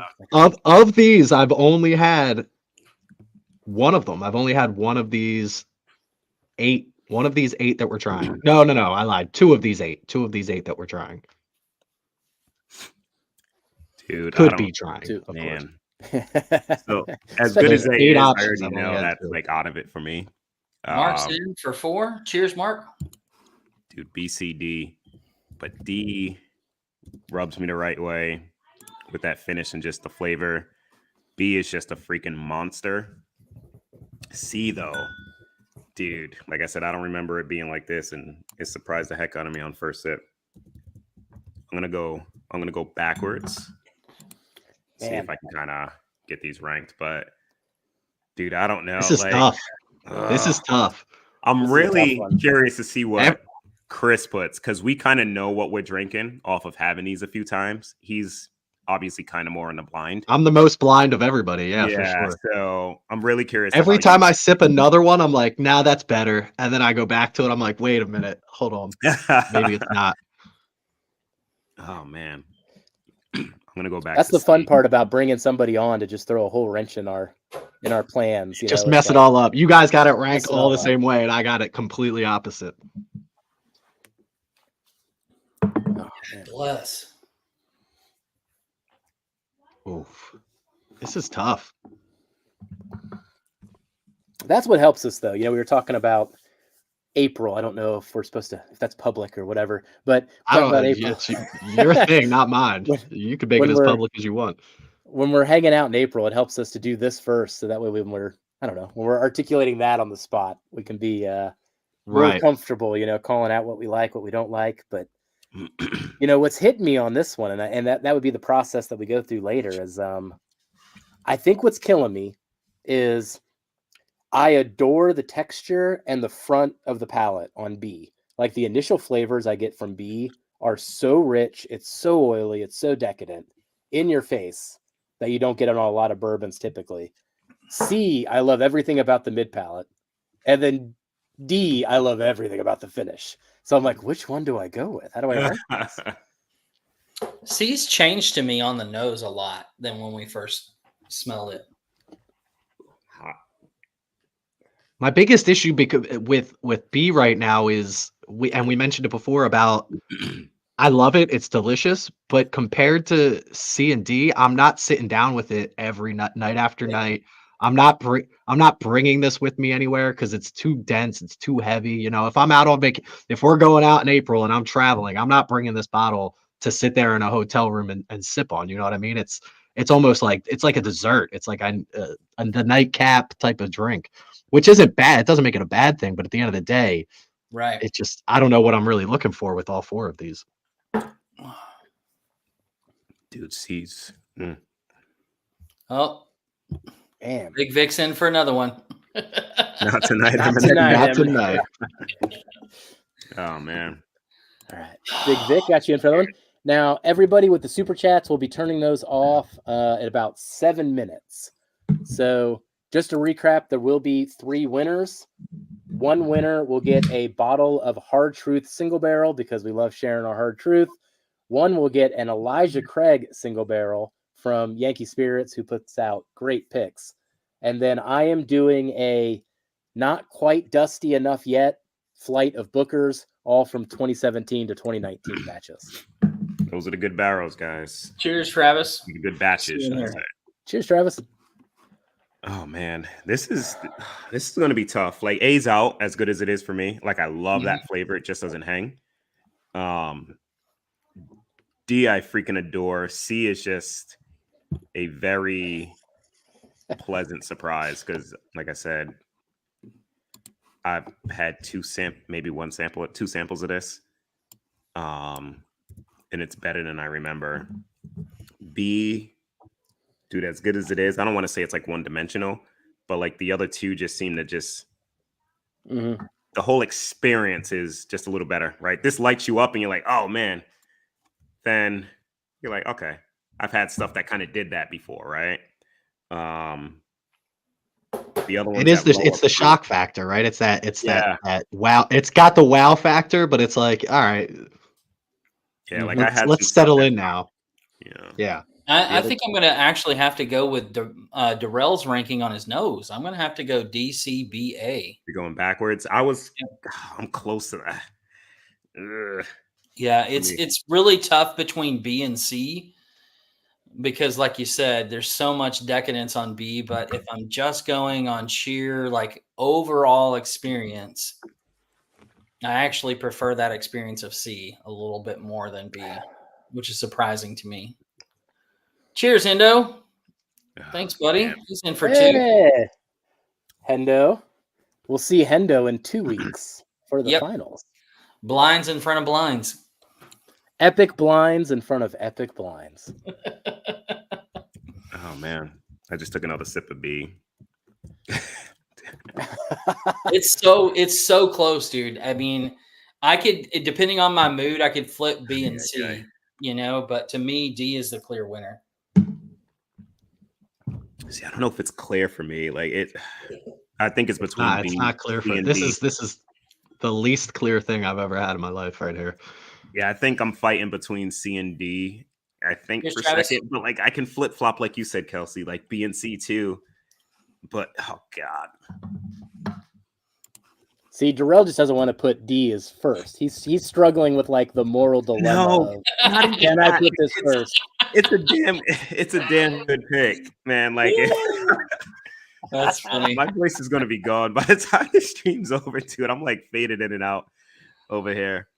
Of these, I've only had one of them. I've only had one of these 8. One of these 8 that we're trying. No, I lied. 2 of these 8. 2 of these 8 that we're trying. Dude, Could be trying, of man. course. So as good as they 8 is, options, I I've already only know had that's 2. like out of it for me. Mark's in for 4. Cheers, Mark. Dude, BCD, but D rubs me the right way with that finish and just the flavor. B is just a freaking monster. C though, dude, like I said, I don't remember it being like this, and it surprised the heck out of me on first sip. I'm gonna go backwards. See if I can kind of get these ranked, but Dude, I don't know. This is tough. This is tough. I'm really curious to see what Chris puts, because we kind of know what we're drinking off of having these a few times. He's obviously kind of more in the blind. I'm the most blind of everybody. Yeah, for sure. So I'm really curious. Every time I sip another one, I'm like, nah, that's better. And then I go back to it. I'm like, wait a minute. Hold on. Maybe it's not. Oh, man. I'm going to go back. That's the fun part about bringing somebody on to just throw a whole wrench in our plans. You just know, mess it all up. You guys got it ranked all the same way, and I got it completely opposite. Oh, bless. Oof. This is tough. That's what helps us, though. You know, we were talking about April. I don't know if we're supposed to, if that's public or whatever, but I don't about know. April. It's your thing, not mine. You can make it as public as you want. When we're hanging out in April, it helps us to do this first, so that way when we're, I don't know, when we're articulating that on the spot, we can be more comfortable, you know, calling out what we like, what we don't like. But you know, what's hitting me on this one, and that would be the process that we go through later, is I think what's killing me is I adore the texture and the front of the palate on B. Like the initial flavors I get from B are so rich, it's so oily, it's so decadent, in your face, that you don't get on a lot of bourbons typically. C, I love everything about the mid palate. And then D, I love everything about the finish. So I'm like, which one do I go with? How do I rank this? C's changed to me on the nose a lot than when we first smelled it. My biggest issue with B right now is we mentioned it before about I love it, it's delicious, but compared to C and D, I'm not sitting down with it every night after night. I'm not bringing this with me anywhere because it's too dense, it's too heavy. You know, if I'm out on vacation, if we're going out in April and I'm traveling, I'm not bringing this bottle to sit there in a hotel room and sip on. You know what I mean? It's almost like it's like a dessert. It's like a nightcap type of drink, which isn't bad. It doesn't make it a bad thing, but at the end of the day, right? It's just I don't know what I'm really looking for with all four of these. Dude, C's. Oh, damn! Big Vic's in for another one. Not tonight. Not tonight. Oh man! All right, Big Vic got you in for another one. Now, everybody with the super chats will be turning those off at about 7 minutes. So, just to recap, there will be 3 winners. One winner will get a bottle of Hard Truth single barrel because we love sharing our Hard Truth. One will get an Elijah Craig single barrel from Yankee Spirits, who puts out great picks. And then I am doing a not quite dusty enough yet flight of Bookers, all from 2017 to 2019 batches. Those are the good barrels, guys. Cheers, Travis. The good batches. Cheers, Travis. Oh man, this is going to be tough. Like A's out, as good as it is for me. Like I love that flavor; it just doesn't hang. D, I freaking adore. C is just a very pleasant surprise because, like I said, I've had two samples of this, and it's better than I remember. B, dude, as good as it is, I don't want to say it's like one-dimensional, but like the other two just seem to just the whole experience is just a little better, right? This lights you up, and you're like, oh man. Then you're like, okay, I've had stuff that kind of did that before, right? The other one, it's the shock factor, right? That wow. It's got the wow factor, but it's like, all right, yeah, like let's settle in now. Yeah. I think I'm going to actually have to go with Darrell's ranking on his nose. I'm going to have to go DCBA. You're going backwards. I'm close to that. Ugh. Yeah, it's really tough between B and C because, like you said, there's so much decadence on B. But if I'm just going on sheer like overall experience, I actually prefer that experience of C a little bit more than B, which is surprising to me. Cheers, Hendo. Thanks, buddy. He's in for 2. Hendo. We'll see Hendo in 2 weeks for the finals. Blinds in front of blinds. Epic blinds in front of epic blinds. Oh man, I just took another sip of B. It's so close, dude. I mean, I could, depending on my mood, I could flip B and C, but to me, D is the clear winner. See, I don't know if it's clear for me. Like I think it's between Nah, B. it's not clear B for and this D. is the least clear thing I've ever had in my life right here. Yeah, I think I'm fighting between C and D. I think Here's for Travis. second, but like I can flip flop, like you said, Kelsey, like B and C too. But oh god, See, Darrell just doesn't want to put D as first. He's struggling with like the moral dilemma. No, of, not even can I that. put this first? It's a damn good pick, man. Like That's funny. my voice is gonna be gone by the time the stream's over, dude. I'm like faded in and out over here.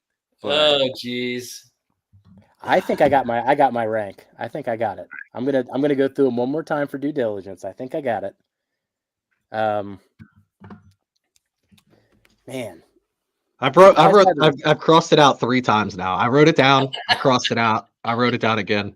But Oh, jeez. I think I got my rank. I think I got it. I'm gonna go through them one more time for due diligence. I think I got it. Man, I've crossed it out 3 times now. I wrote it down. I crossed it out. I wrote it down again.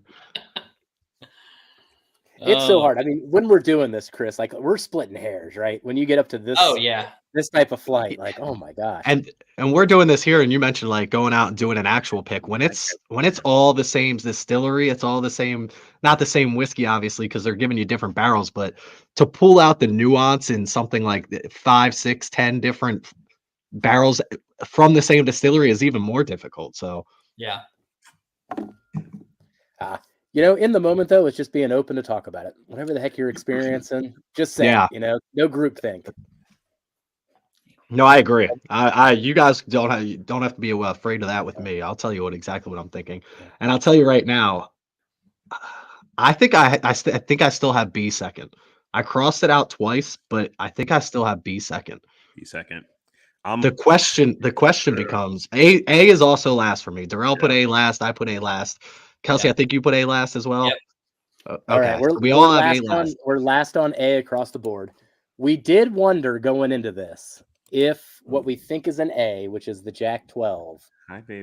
it's so hard. I mean, when we're doing this, Chris, like we're splitting hairs, right? When you get up to this, Oh yeah, this type of flight, like oh my gosh. And we're doing this here, and you mentioned like going out and doing an actual pick. When it's all the same distillery, it's all the same, not the same whiskey, obviously, because they're giving you different barrels. But to pull out the nuance in something like 5, 6, 10 different barrels from the same distillery is even more difficult. So yeah. In the moment though, it's just being open to talk about it. Whatever the heck you're experiencing, just say it, no group think. No, I agree. You guys don't have to be afraid of that with me. I'll tell you exactly what I'm thinking, and I'll tell you right now. I think I think I still have B second. I crossed it out twice, but I think I still have B second. B second. The question becomes A is also last for me. Darrell put A last. I put A last. Kelsey, I think you put A last as well. Yep. All right, we all have A last. We're last on A across the board. We did wonder going into this if what we think is an A, which is the Jack 12,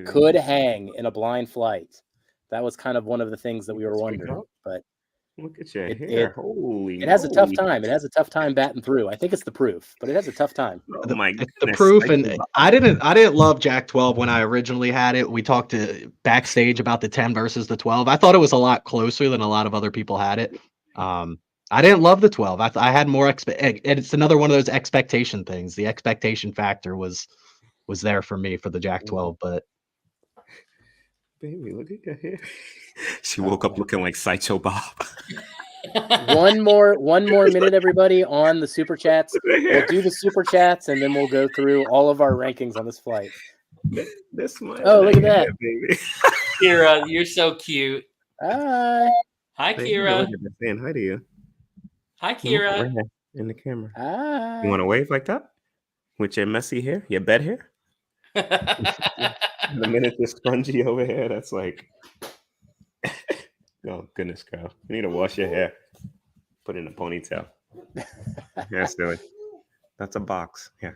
could hang in a blind flight. That was kind of one of the things that we were wondering. But look at your hair. It has a tough time. It has a tough time batting through. I think it's the proof, but it has a tough time. Oh my goodness. The proof, and I didn't love Jack 12 when I originally had it. We talked to backstage about the 10 versus the 12. I thought it was a lot closer than a lot of other people had it. I didn't love the 12. I had more it's another one of those expectation things. The expectation factor was there for me for the Jack 12, but baby, look at your hair. She woke up looking like Sideshow Bob. One more minute, everybody, on the super chats. We'll do the super chats, and then we'll go through all of our rankings on this flight. This one. Oh, look at that, baby. Kira, you're so cute. Hi, Kira. Saying hi to you. Hi, Kira. Right in the camera. Hi. You want to wave like that with your messy hair, your bed hair? The minute you're spongy over here, that's like, oh goodness, girl, you need to wash your hair, put it in a ponytail. Yeah, silly. That's a box. Yeah.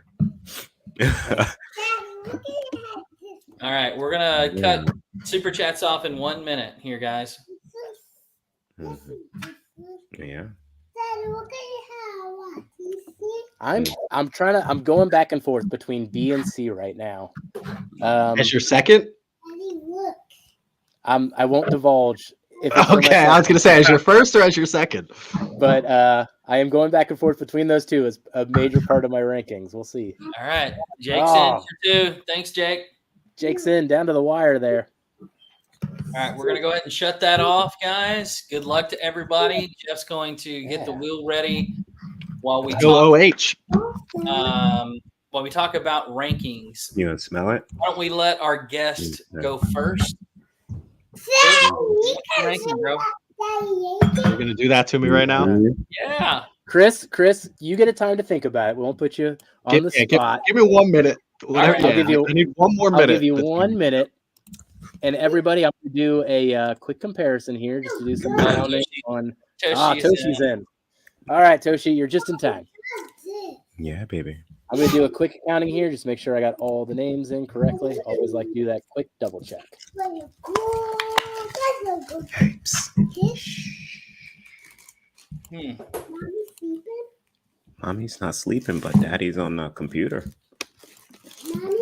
All right, we're gonna cut super chats off in 1 minute here, guys. Yeah. I'm going back and forth between B and C right now. As your second? I won't divulge. Okay, I was gonna say as your first or as your second. But I am going back and forth between those two as a major part of my rankings. We'll see. All right, Jake's in for 2. Thanks, Jake. Jake's in down to the wire there. All right, we're going to go ahead and shut that off, guys. Good luck to everybody. Jeff's going to get the wheel ready while we talk, while we talk about rankings. You want to smell it? Why don't we let our guest go first? Ranking, bro. You're going to do that to me right now? Yeah. Chris, you get a time to think about it. We won't put you on the spot. Give me 1 minute. Right, I need 1 more minute. I'll give you 1 minute. And everybody, I'm going to do a quick comparison here just to do some rounding on. Toshi's in. All right, Toshi, you're just in time. Yeah, baby. I'm going to do a quick accounting here. Just make sure I got all the names in correctly. Always like to do that quick double check. Mommy's not sleeping, but Daddy's on the computer. Mommy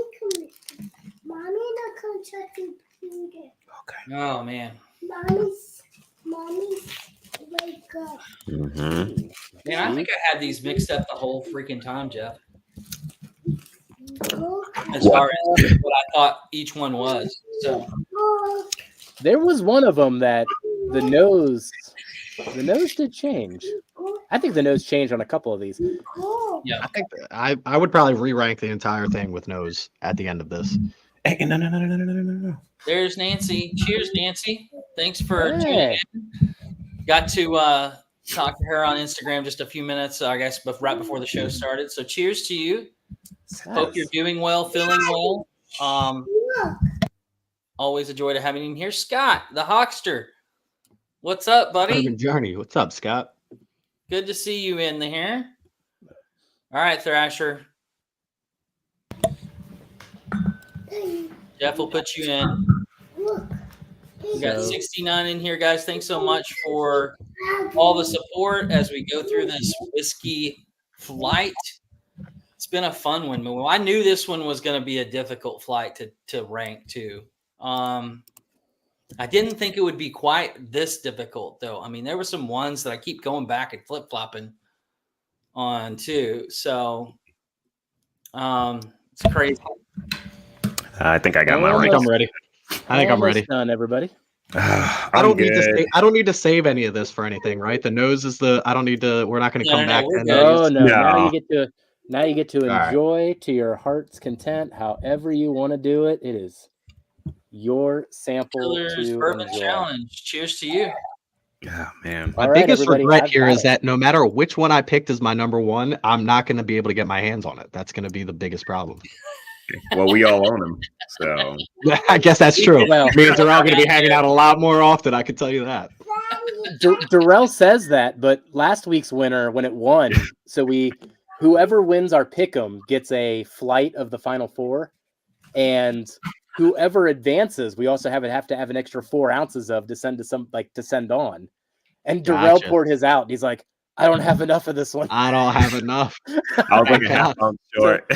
not come check the computer. Okay. Oh man. Mommy's wake up. Mm-hmm. Man, I think I had these mixed up the whole freaking time, Jeff. As far as what I thought each one was. So There was one of them that the nose did change. I think the nose changed on a couple of these. yeah. I think I would probably re-rank the entire thing with nose at the end of this. Hey, no. There's Nancy. Cheers, Nancy. Thanks for tuning Hey. in. Got to talk to her on Instagram just a few minutes, I guess, right before the show started. So cheers to you. Hope you're doing well, feeling well. Always a joy to have you here. Scott, the Hawkster. What's up, buddy? Urban Journey. What's up, Scott? Good to see you in here. All right, Thrasher. Jeff will put you in. We got 69 in here, guys. Thanks so much for all the support as we go through this whiskey flight. It's been a fun one. I knew this one was going to be a difficult flight to rank too. I didn't think it would be quite this difficult, though. I mean, there were some ones that I keep going back and flip-flopping on too. So it's crazy. I think I got my I think rank. I'm ready. I think I'm ready. Done, everybody. I don't need to save any of this for anything, right? The nose is I don't need to. We're not going to come back. we're And good. No. No. Now you get to right. enjoy to your heart's content, however you want to do it. It is your sample Killers to Bourbon enjoy. Challenge. Cheers to you. Oh man. My All right, biggest everybody, regret I've here got is it. that no matter which one I picked as my number one, I'm not going to be able to get my hands on it. That's going to be the biggest problem. Well, we all own them, so I guess that's true. Well- It means they're all going to be hanging out a lot more often. I can tell you that. Darrell says that, but last week's winner, when it won, so whoever wins our pick'em gets a flight of the final four, and whoever advances, we also have to have an extra 4 ounces of to send on. And Darrell Gotcha. poured his out. And he's like, I don't have enough of this one. I don't have enough. I was like a half pound short.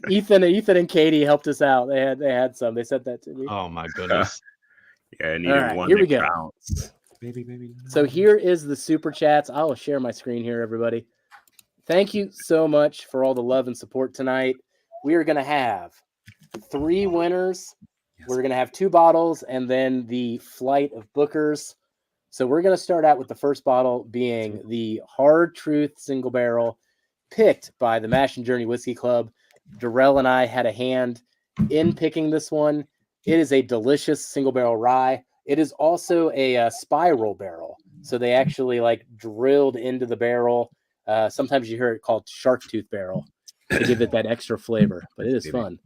Ethan and Katie helped us out. They had some. They said that to me. Oh my goodness. Yeah, I All needed right, one. here we that go. counts. Baby. So here is the super chats. I'll share my screen here, everybody. Thank you so much for all the love and support tonight. We are going to have 3 winners. Yes. We're going to have 2 bottles and then the flight of Bookers. So we're going to start out with the first bottle being the Hard Truth Single Barrel picked by the Mash and Journey Whiskey Club. Darrell and I had a hand in picking this one. It is a delicious single barrel rye. It is also a spiral barrel. So they actually drilled into the barrel. Sometimes you hear it called shark tooth barrel to give it that extra flavor, but it is fun.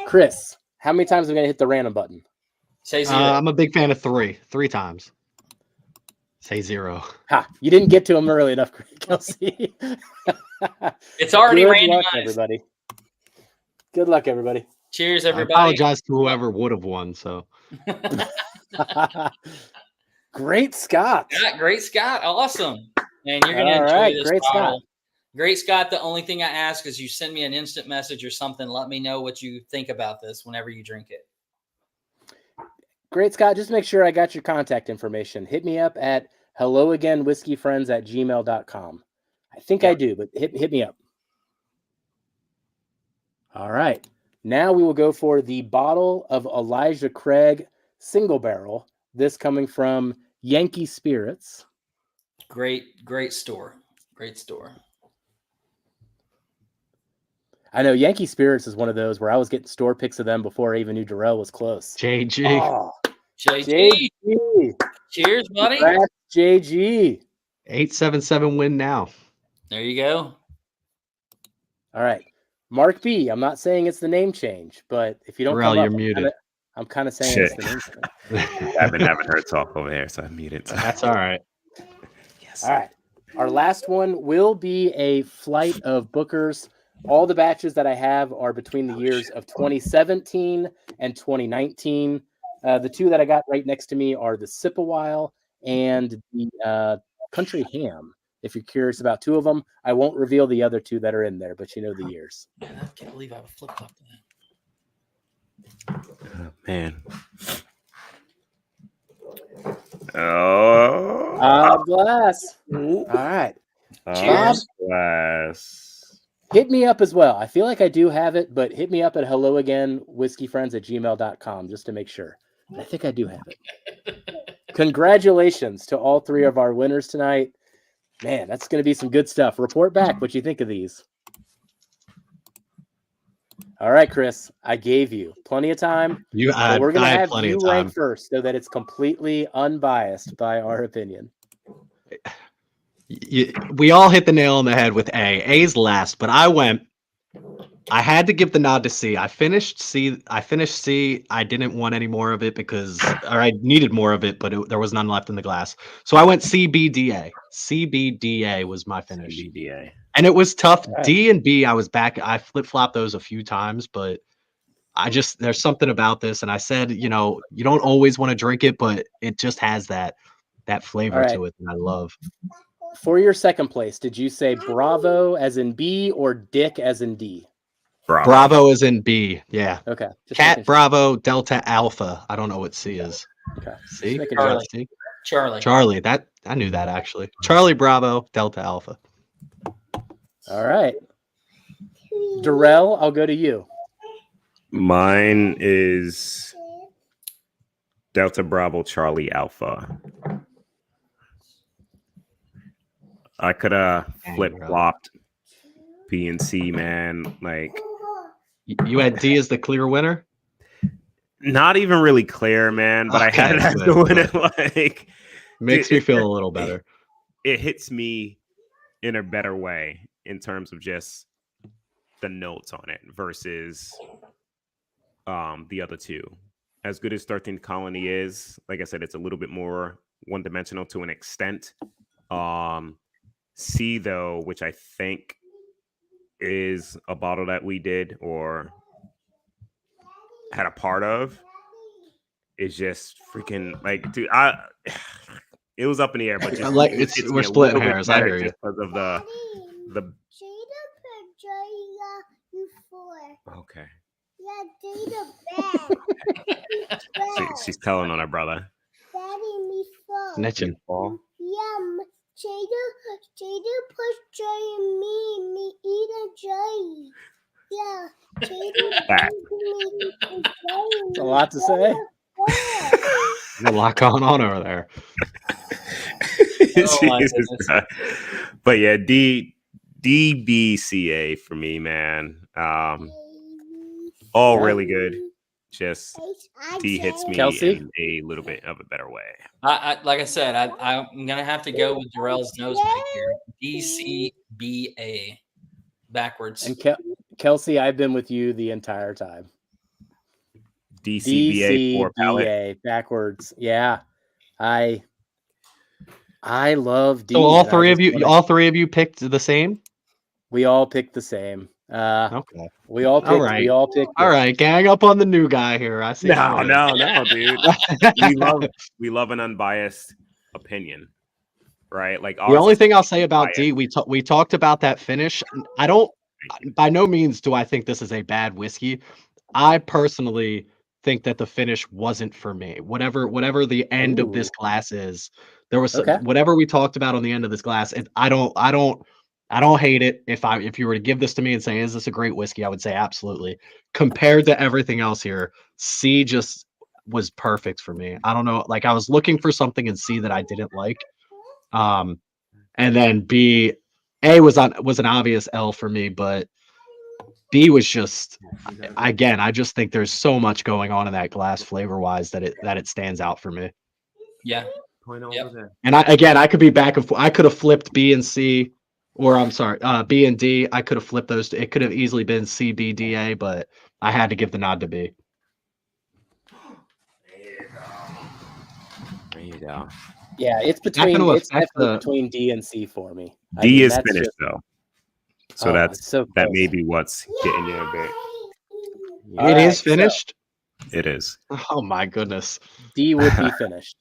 Chris, how many times are we going to hit the random button? Say 0. I'm a big fan of 3 times. Say 0. Ha! You didn't get to them early enough, Kelsey. It's already Good randomized. luck, everybody. Good luck, everybody. Cheers, I everybody. apologize to whoever would have won. So Great Scott. Yeah, great Scott. Awesome. And you're going to All enjoy right, this great bottle. Scott. Great Scott. The only thing I ask is you send me an instant message or something. Let me know what you think about this whenever you drink it. Great Scott. Just make sure I got your contact information. Hit me up at helloagainwhiskeyfriends@gmail.com. I think I do, but hit me up. All right. Now we will go for the bottle of Elijah Craig single barrel. This coming from Yankee Spirits. Great store. Great store. I know Yankee Spirits is one of those where I was getting store picks of them before I even knew Darrell was close. JG. Oh, JG. JG. Cheers, buddy. Congrats, JG. 877 win now. There you go. All right. Mark B. I'm not saying it's the name change, but if you don't Darrell, come up, you're muted. I'm kind of saying Shit. it's the name change. I've been having her talk over here, so I muted. That's all right. Yes. All right. Our last one will be a flight of Bookers. All the batches that I have are between the years of 2017 and 2019. The 2 that I got right next to me are the Sip a While and the Country Ham. If you're curious about 2 of them, I won't reveal the other 2 that are in there, but you know the years. Man, I can't believe I would flip flop that. Oh, man. Oh, Glass. All right. Cheers. Glass. Hit me up as well. I feel like I do have it, but hit me up at helloagainwhiskeyfriends@gmail.com just to make sure. I think I do have it. Congratulations to all 3 of our winners tonight. Man, that's going to be some good stuff. Report back what you think of these. All right, Chris, I gave you plenty of time. But we're going to have you rank first so that it's completely unbiased by our opinion. We all hit the nail on the head with A. A's last, but I had to give the nod to C. I finished C. I didn't want any more of it or I needed more of it, but there was none left in the glass. So I went CBDA. CBDA was my finish. CBDA. And it was tough. Right. D and B, I flip-flopped those a few times, but there's something about this. And I said, you don't always want to drink it, but it just has that flavor to it that I love. For your second place, did you say Bravo as in B or Dick as in D? Bravo is in B. Yeah. Okay. Cat Bravo Delta Alpha. I don't know what C is. Okay. C? Charlie. Charlie. That I knew that actually. Charlie Bravo Delta Alpha. All right. Darrell, I'll go to you. Mine is Delta Bravo Charlie Alpha. I could have flip-flopped B and C, man. Like, you had D as the clear winner? Not even really clear, man, but I had to have to win it. Like, makes me feel a little better. It hits me in a better way in terms of just the notes on it versus the other 2. As good as 13th Colony is, like I said, it's a little bit more one-dimensional to an extent. C, though, which I think is a bottle that we did or had a part of, is just freaking like, dude. It was up in the air, but just we're splitting hairs. I hear you because of the. Okay. Yeah, Jada bad. She's telling on her brother. Daddy, me fall. Snitching. Yeah, Jada push Joy and me eat a Joy. Yeah, Jada. That's a lot to say. There's a lot going on over there. But yeah, DBCA for me, man. All really good. Just D hits me Kelsey? in a little bit of a better way. Like I said, I'm gonna have to go with Darrell's nose pick here. DCBA backwards. And Kelsey, I've been with you the entire time. DCBA for palette backwards. Yeah, I love D. So all three of you picked the same? We all picked the same. Okay. We all picked. All right. All right, gang up on the new guy here. I see. No, dude. we love an unbiased opinion, right? Like the only thing I'll say about D, we talked about that finish. I don't. By no means do I think this is a bad whiskey. I personally think that the finish wasn't for me. Whatever the end of this glass is, there was whatever we talked about on the end of this glass. I don't hate it. If you were to give this to me and say, is this a great whiskey? I would say absolutely. Compared to everything else here, C just was perfect for me. I don't know. Like I was looking for something in C that I didn't like. And then A was an obvious L for me, but B was just, again, I just think there's so much going on in that glass flavor wise that it stands out for me. Yeah. Yep. And I could be back and forth. I could have flipped B and C. Or I'm sorry, B and D. I could have flipped those. It could have easily been C, B, D, A, but I had to give the nod to B. There you go. Yeah, it's definitely between D and C for me. D is finished though, so that may be what's getting you a bit. It is finished. It is. Oh my goodness. D would be finished.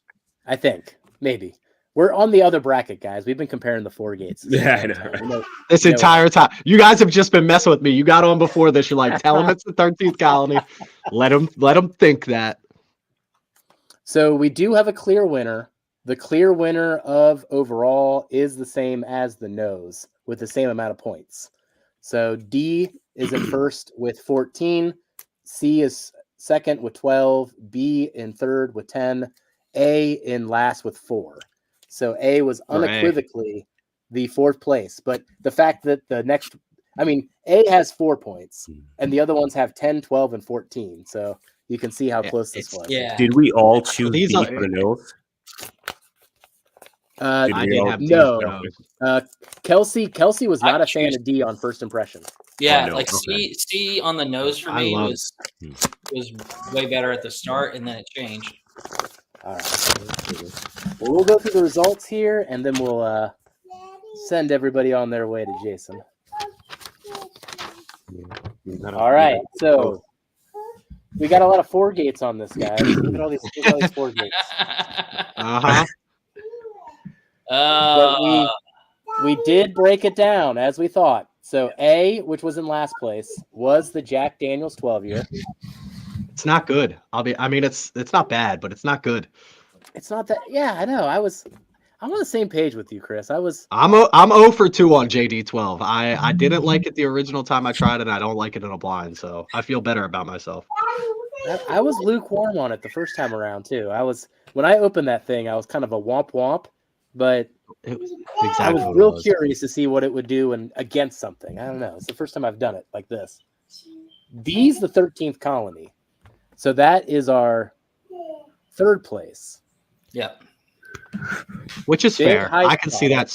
I think maybe. We're on the other bracket, guys. We've been comparing the 4 gates. Yeah, I know. This entire time. You guys have just been messing with me. You got on before this. You're like, tell them it's the 13th colony. Let them think that. So we do have a clear winner. The clear winner of overall is the same as the nose with the same amount of points. So D is in first with 14. C is second with 12. B in third with 10. A in last with 4. So A was unequivocally the 4th place. But the fact that A has 4 points and the other ones have 10, 12, and 14. So you can see how close this was. Yeah. Did we all choose These D are- for the nose? I did have no. D's. Kelsey was not a fan of D on first impression. Yeah, no, like okay. C on the nose for I me love was way better at the start, and then it changed. All right. Well, we'll go through the results here, and then we'll send everybody on their way to Jason. All right. So we got a lot of 4 gates on this, guys. Look at all these 4 gates. Uh-huh. But we did break it down as we thought. So A, which was in last place, was the Jack Daniels 12-year. It's not good. It's not bad, but it's not good. It's not that. Yeah, I know. I'm on the same page with you, Chris. I'm 0 for 2 on JD12. I didn't like it the original time I tried it. I don't like it in a blind, so I feel better about myself. I was lukewarm on it the first time around too. When I opened that thing, I was kind of a womp womp, but Exactly. I was real curious to see what it would do against something. I don't know. It's the first time I've done it like this. D's the 13th colony, so that is our 3rd place. Yeah. Which is Big fair. high I can see spot. that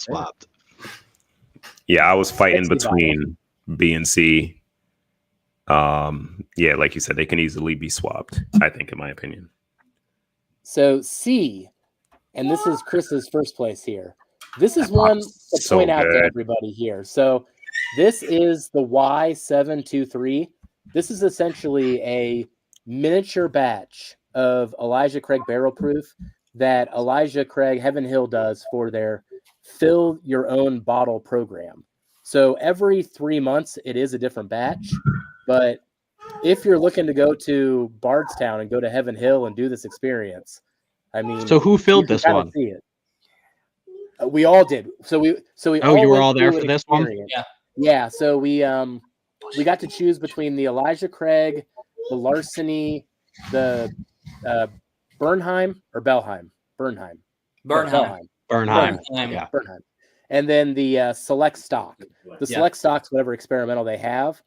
swapped. Yeah, I was fighting 60 between B and C. Yeah, like you said, they can easily be swapped, I think, in my opinion. So C, and this is Chris's first place here. This is one to so point out to good. everybody here. So this is the Y723. This is essentially a miniature batch of Elijah Craig Barrel Proof that Elijah Craig Heaven Hill does for their fill your own bottle program. So every 3 months, it is a different batch. But if you're looking to go to Bardstown and go to Heaven Hill and do this experience, I mean, So who filled you can this kinda one? See it. We all did. So we. Oh, you were went all there through for an this one? experience. Yeah. So we got to choose between the Elijah Craig, the Larceny, the Bernheim or Belheim. Bernheim. Bernheim. Bernheim. Bernheim. Yeah. Bernheim. And then the Select Stock. The Select Stock's whatever experimental they have.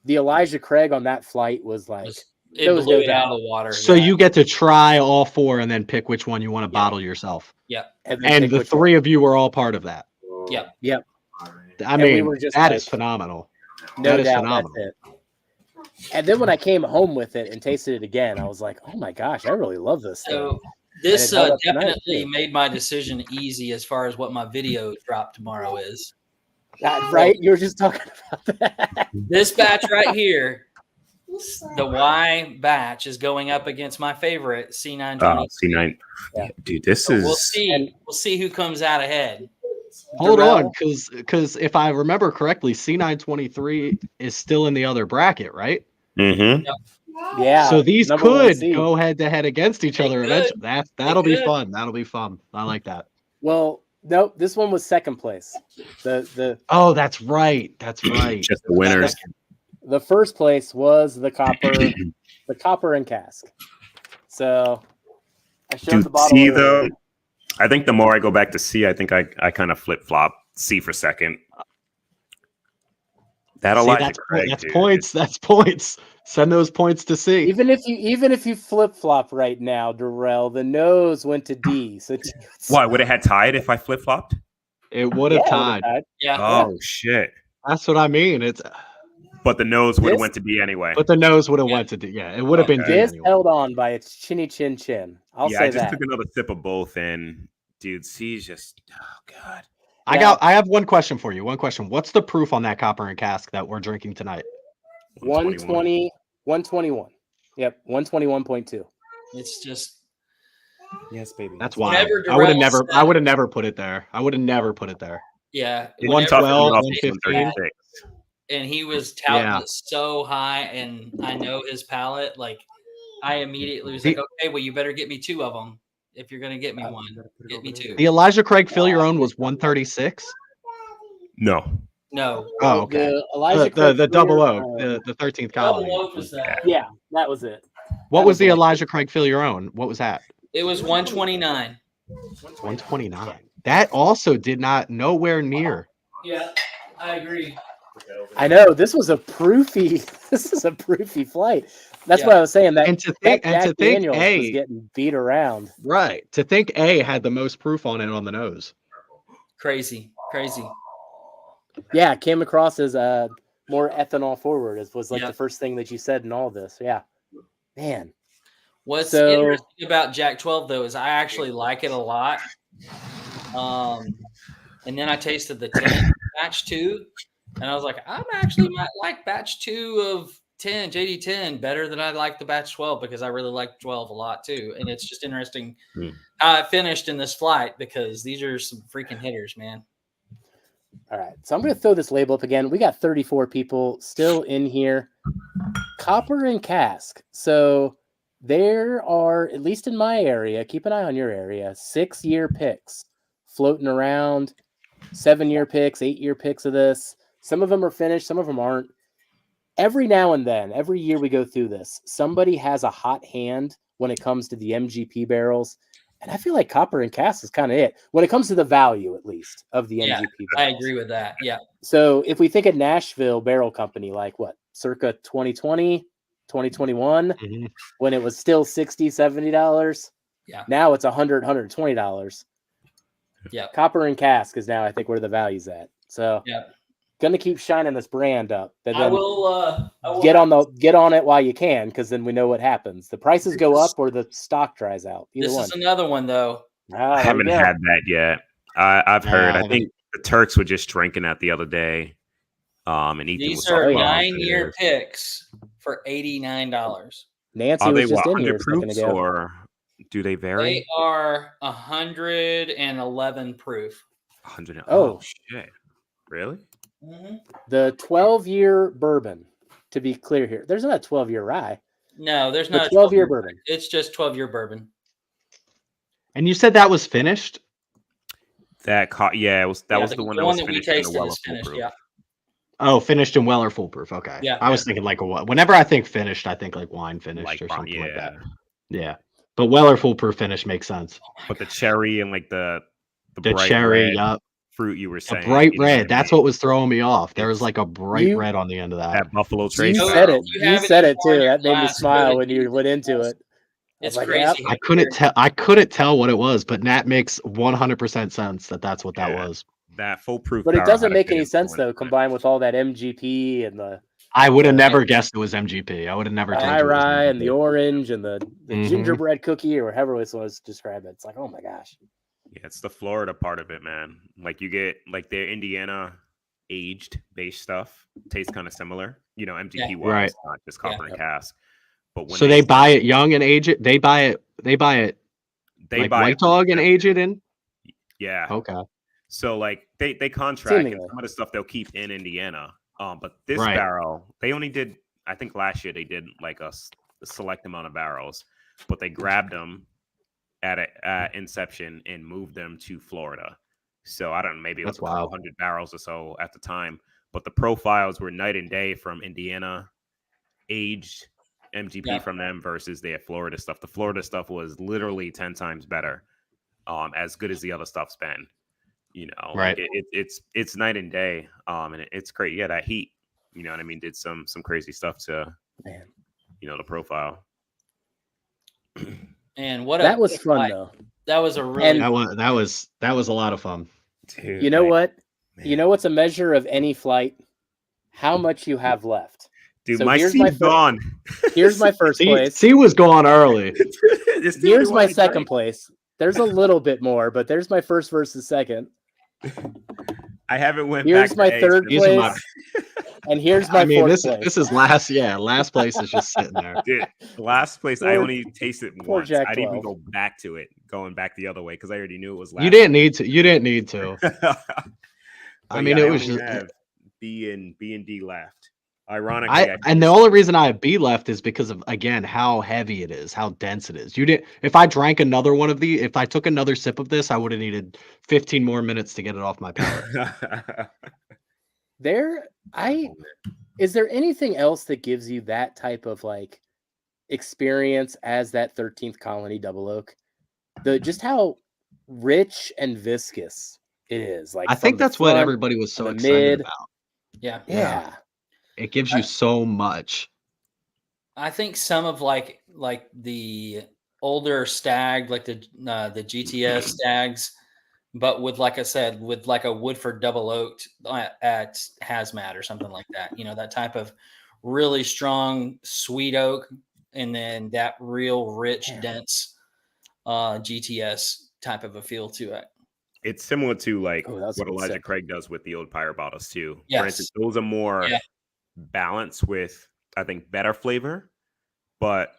The Elijah Craig on that flight was like It there was blew no it out doubt. of the water. So you get to try all 4 and then pick which one you want to bottle yourself. Yeah. then And pick the which one. 3 of you were all part of that. Yeah. Yep. I And we mean, were just that like- is phenomenal. No That is doubt, phenomenal. that's it. And then when I came home with it and tasted it again, I was like, "Oh my gosh, I really love this thing." So this And it held up tonight, definitely too. made my decision easy as far as what my video drop tomorrow is. Right? You were just talking about that. This batch right here, the Y batch, is going up against my favorite C920. C9. Yeah. Dude, this So is. we'll see who comes out ahead. Hold Darrell? on, because if I remember correctly, C923 is still in the other bracket, right? Mm-hmm. Yeah. So these number one could seed. go head to head against each They other could. eventually. That'll be could. fun. That'll be fun. I like that. Well, no, this one was second place. The Oh, that's right. That's right. Just the winners. the first place was the copper and cask. So I showed Dude, the bottle. C, earlier. though, I think the more I go back to C, I think I kind of flip flop C for second. That See, Elijah that's Craig, dude. points. That's points. Send those points to C. Even if you flip flop right now, Darrell, the nose went to D. So Why would it have tied if I flip flopped? It would have Yeah, tied. Yeah. Oh shit! That's what I mean. But the nose would have This- went to D anyway. But the nose would have Yeah. went to D. Yeah, it would have been D This anyway. held on by its chinny chin chin. I'll yeah, say I just that. took another sip of both, and dude, C's just god. I have one question for you. One question. What's the proof on that copper and cask that we're drinking tonight? 120, 121. Yep, 121.2. It's just Yes, baby. That's why. wild. Whenever I would have Darrell never. said- I would have never put it there. I would have never put it there. Yeah, It's whenever tough to Darrell get off said 115. that, 136. and he was touting Yeah. it so high, and I know his palate. Like, I immediately was like, okay, well, you better get me 2 of them if you're gonna get me one. Get me 2. The Elijah Craig Fill Your Own was 136. No. No, Oh, okay. The Elijah The Craig double Fill O, Your Own- the 13th double colony. oak was that. Yeah, that was it. What that was was the the one. Elijah Craig Fill Your Own? What was that? It was 129. 129. That also did not nowhere near. Yeah, I agree. I know this was a proofy. This is a proofy flight. That's Yeah. what I was saying. That And to think, that Jack and to think Daniels was A, getting beat around. right? To think A had the most proof on it on the nose. Crazy. Yeah, it came across as more ethanol forward. It was like Yeah. the first thing that you said in all this. Yeah, man. What's So- interesting about Jack 12 though is I actually like it a lot. And then I tasted the 10 batch 2, and I was like, I actually might like batch 2 of 10 JD10 better than I like the batch 12 because I really like 12 a lot too. And it's just interesting how it finished in this flight because these are some freaking hitters, man. All right, so I'm going to throw this label up again. We got 34 people still in here. Copper and cask. So there are, at least in my area, keep an eye on your area, 6-year picks floating around, 7-year picks, 8-year picks of this. Some of them are finished, some of them aren't. Every now and then, every year we go through this, somebody has a hot hand when it comes to the MGP barrels. And I feel like copper and cask is kind of it when it comes to the value, at least, of the Yeah, MGP I barrels. agree with that. Yeah. So if we think of Nashville Barrel Company, like what, circa 2020, 2021, Mhm. when it was still $60, $70. Yeah. Now it's $100, $120. Yeah. Copper and cask is now, I think, where the value's at. So Yeah. gonna keep shining this brand up. But I then will get on it while you can, because then we know what happens. The prices go up or the stock dries out. Either This one. is another one though. I haven't had that yet. I've Yeah, heard. I I think the Turks were just drinking that the other day. And Ethan These was are talking about 9-year it. picks for $89. Nancy Are they was just what, in here 100 a second proofs ago. or do they vary? They are 111 proof. 100. Oh. Oh shit! Really? The 12-year bourbon, to be clear here. There's not a 12-year rye. No, there's The not a 12-year bourbon. It's just 12-year bourbon. And you said that was finished? That yeah, it was. That was the one that was we finished in the tasted Weller is finished. foolproof. Yeah. Oh, finished in Weller foolproof. Okay. Yeah. I was thinking like whenever I think finished, I think like wine finished Like or something like that. yeah. Yeah. But Weller foolproof finish makes sense. But the cherry and like the The bright cherry, red yup. fruit you were A saying. bright you know what I red. That's mean? what was throwing me off. There was It's- like a bright You- red on the end of that. That Buffalo You Trace. said barrel. it. You You have it said in it too. your That made me glass, smile but when you went into it. I was It's like, crazy. yep. how I couldn't they're- tell. I couldn't tell what it was, but Nat makes 100% sense that that's what that Yeah. was. That foolproof. But it barrel doesn't had a make good any sense influence though, on it. combined with all that MGP and the I would have Yeah. never guessed it was MGP. I would have never told you. high it was rye and the MGP. orange and the Mhm. gingerbread cookie or however it was described. It's like, oh my gosh. Yeah, it's the Florida part of it, man. Like you get like their Indiana aged base stuff tastes kind of similar. You know, MGP wise, Right. not just copper and cask. But when So they buy it young and age it. They buy it like buy White it- Dog and age it in. Yeah. Okay. So like they contract and Seemingly. some of the stuff they'll keep in Indiana. But this Right. barrel, they only did. I think last year they did like a select amount of barrels, but they grabbed them at inception and moved them to Florida. So I don't know, maybe it was That's a couple wild. hundred barrels or so at the time. But the profiles were night and day from Indiana aged MGP Yeah. from them versus their Florida stuff. The Florida stuff was literally 10 times better, as good as the other stuff's been. You know, Right. like it's night and day. And it's great. Yeah, that heat, you know what I mean, did some crazy stuff to, Man. you know, the profile. And what That was what a fun flight. though. That was a really And- That was a lot of fun. Dude, You know like, what? man. You know what's a measure of any flight? How much you have left. Dude, so my here's seat's my fir- gone. Here's my first place. C was gone early. It's the Here's only my one I second drank. place. There's a little bit more, but there's my first versus second. I haven't went Here's back. my to A third since- These are my- place, and here's my I mean, fourth this place. this is last. Yeah, last place is just sitting there. Dude, last place I Poor- only tasted poor once. Jack I didn't even 12. go back to it going back the other way because I already knew it was last. You didn't need to. You didn't need to. I mean, yeah, it was only just. have B and D left. Ironically, And the only reason I have B left is because of, again, how heavy it is, how dense it is. You didn't. If I drank another one of these, if I took another sip of this, I would have needed 15 more minutes to get it off my palate. Is there anything else that gives you that type of like experience as that 13th Colony Double Oak? Just how rich and viscous it is. Like I think the that's what front, everybody was so the excited mid. about. Yeah. It gives you so much. I think some of like the older stag, like the GTS stags, but with, like I said, with like a Woodford double oaked at Hazmat or something like that. You know, that type of really strong sweet oak, and then that real rich, dense GTS type of a feel to it. It's similar to like Oh, what that's a good Elijah sip. Craig does with the old Pirate bottles too. Yes. For instance, those are more balanced with, I think, better flavor, but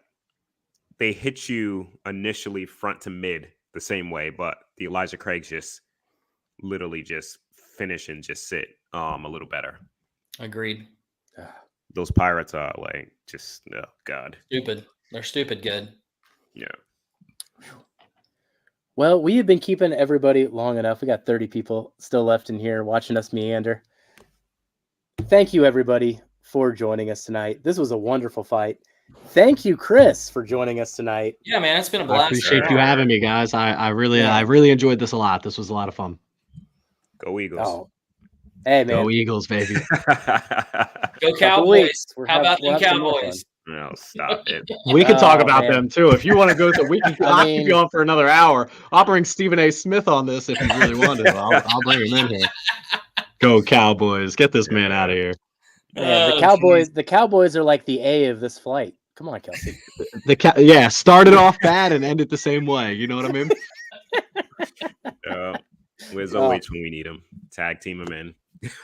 they hit you initially front to mid the same way. But the Elijah Craig's just literally just finish and just sit a little better. Agreed. Those Pirates are like just, oh God. Stupid. They're stupid good. Yeah. Well, we have been keeping everybody long enough. We got 30 people still left in here watching us meander. Thank you, everybody, for joining us tonight. This was a wonderful fight. Thank you, Chris, for joining us tonight. Yeah, man, it's been a blast. I appreciate you having me, guys. I really enjoyed this a lot. This was a lot of fun. Go Eagles. Oh, hey, man. Go Eagles, baby. Go Cowboys. How about we'll them Cowboys? No, stop it. We can talk Oh, about man. them too. If you want to go to, we can. I'll keep mean- you on for another hour. I'll bring Stephen A. Smith on this if you really want to. I'll bring him in here. Go Cowboys! Get this man out of here. Man, the Cowboys are like the A of this flight. Come on, Kelsey. Started off bad and ended the same way. You know what I mean? Where's OH when we need him? Tag team him in.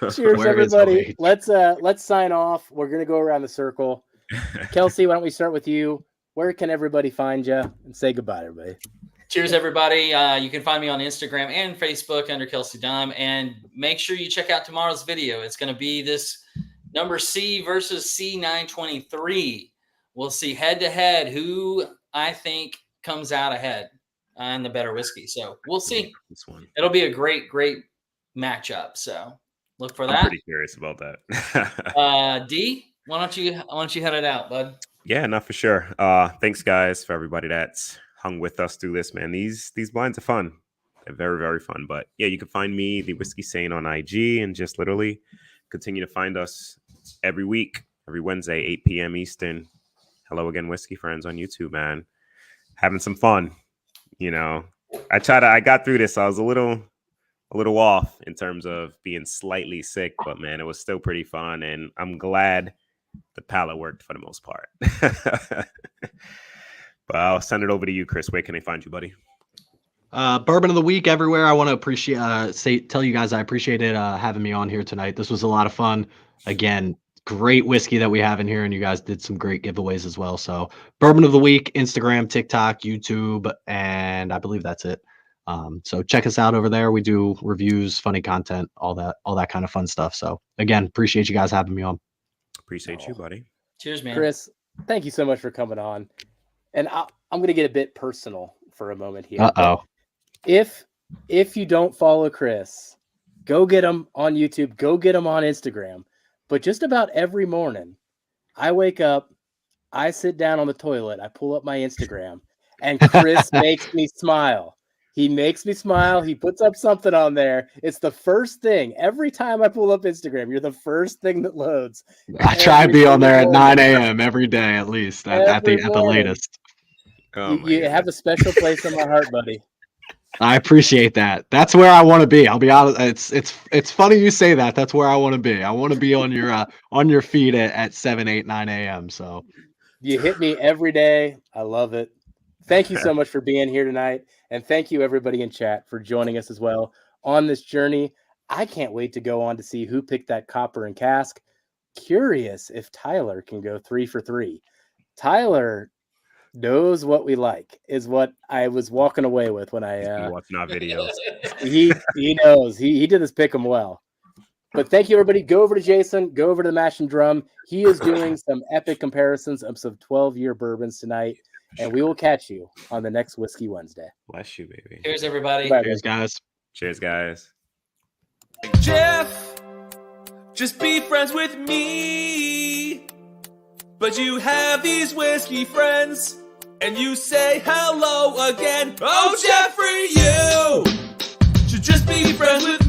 Cheers, Where is everybody. OH? Let's sign off. We're gonna go around the circle. Kelsey, why don't we start with you? Where can everybody find you? And say goodbye, everybody. Cheers, everybody. You can find me on Instagram and Facebook under Kelsey Dime. And make sure you check out tomorrow's video. It's going to be this number C versus C923. We'll see head-to-head who I think comes out ahead on the better whiskey. So we'll see. This one. It'll be a great, great matchup. So look for that. I'm pretty curious about that. D, why don't you head it out, bud? Yeah, not for sure. Thanks, guys, for everybody that's hung with us through this, man. These blinds are fun. They're very, very fun. But yeah, you can find me, the Whiskey Saint, on IG, and just literally continue to find us every week, every Wednesday, 8 p.m. Eastern. Hello again, Whiskey Friends on YouTube, man. Having some fun. You know, I got through this. I was a little off in terms of being slightly sick, but man, it was still pretty fun. And I'm glad the palate worked for the most part. But I'll send it over to you, Chris. Where can they find you, buddy? Bourbon of the week everywhere. I want to tell you guys I appreciated having me on here tonight. This was a lot of fun. Again, great whiskey that we have in here, and you guys did some great giveaways as well. So Bourbon of the week, Instagram, TikTok, YouTube, and I believe that's it. So check us out over there. We do reviews, funny content, all that kind of fun stuff. So again, appreciate you guys having me on. Appreciate you, buddy. Cheers, man. Chris, thank you so much for coming on. And I'm going to get a bit personal for a moment here. Uh-oh. If you don't follow Chris, go get him on YouTube. Go get him on Instagram. But just about every morning, I wake up, I sit down on the toilet, I pull up my Instagram, and Chris makes me smile. He makes me smile. He puts up something on there. It's the first thing. Every time I pull up Instagram, you're the first thing that loads. I try to be on there at 9 a.m. every day, at least, at the latest. You have a special place in my heart, buddy. I appreciate that. That's where I want to be. I'll be honest. It's funny you say that. That's where I want to be. I want to be on your feed at 7, 8, 9 a.m. So you hit me every day. I love it. Thank you so much for being here tonight. And thank you, everybody in chat, for joining us as well on this journey. I can't wait to go on to see who picked that copper and cask. Curious if Tyler can go 3 for 3. Tyler, knows what we like is what I was walking away with when I watching our videos. he knows. He did this pick 'em well. But thank you, everybody. Go over to Jason. Go over to the Mash and Drum. He is doing some epic comparisons of some 12-year bourbons tonight. And we will catch you on the next Whiskey Wednesday. Bless you, baby. Cheers, everybody. Bye, Cheers, guys. Cheers, guys. Jeff, just be friends with me. But you have these whiskey friends, and you say hello again. Oh, Jeffrey, you should just be friends with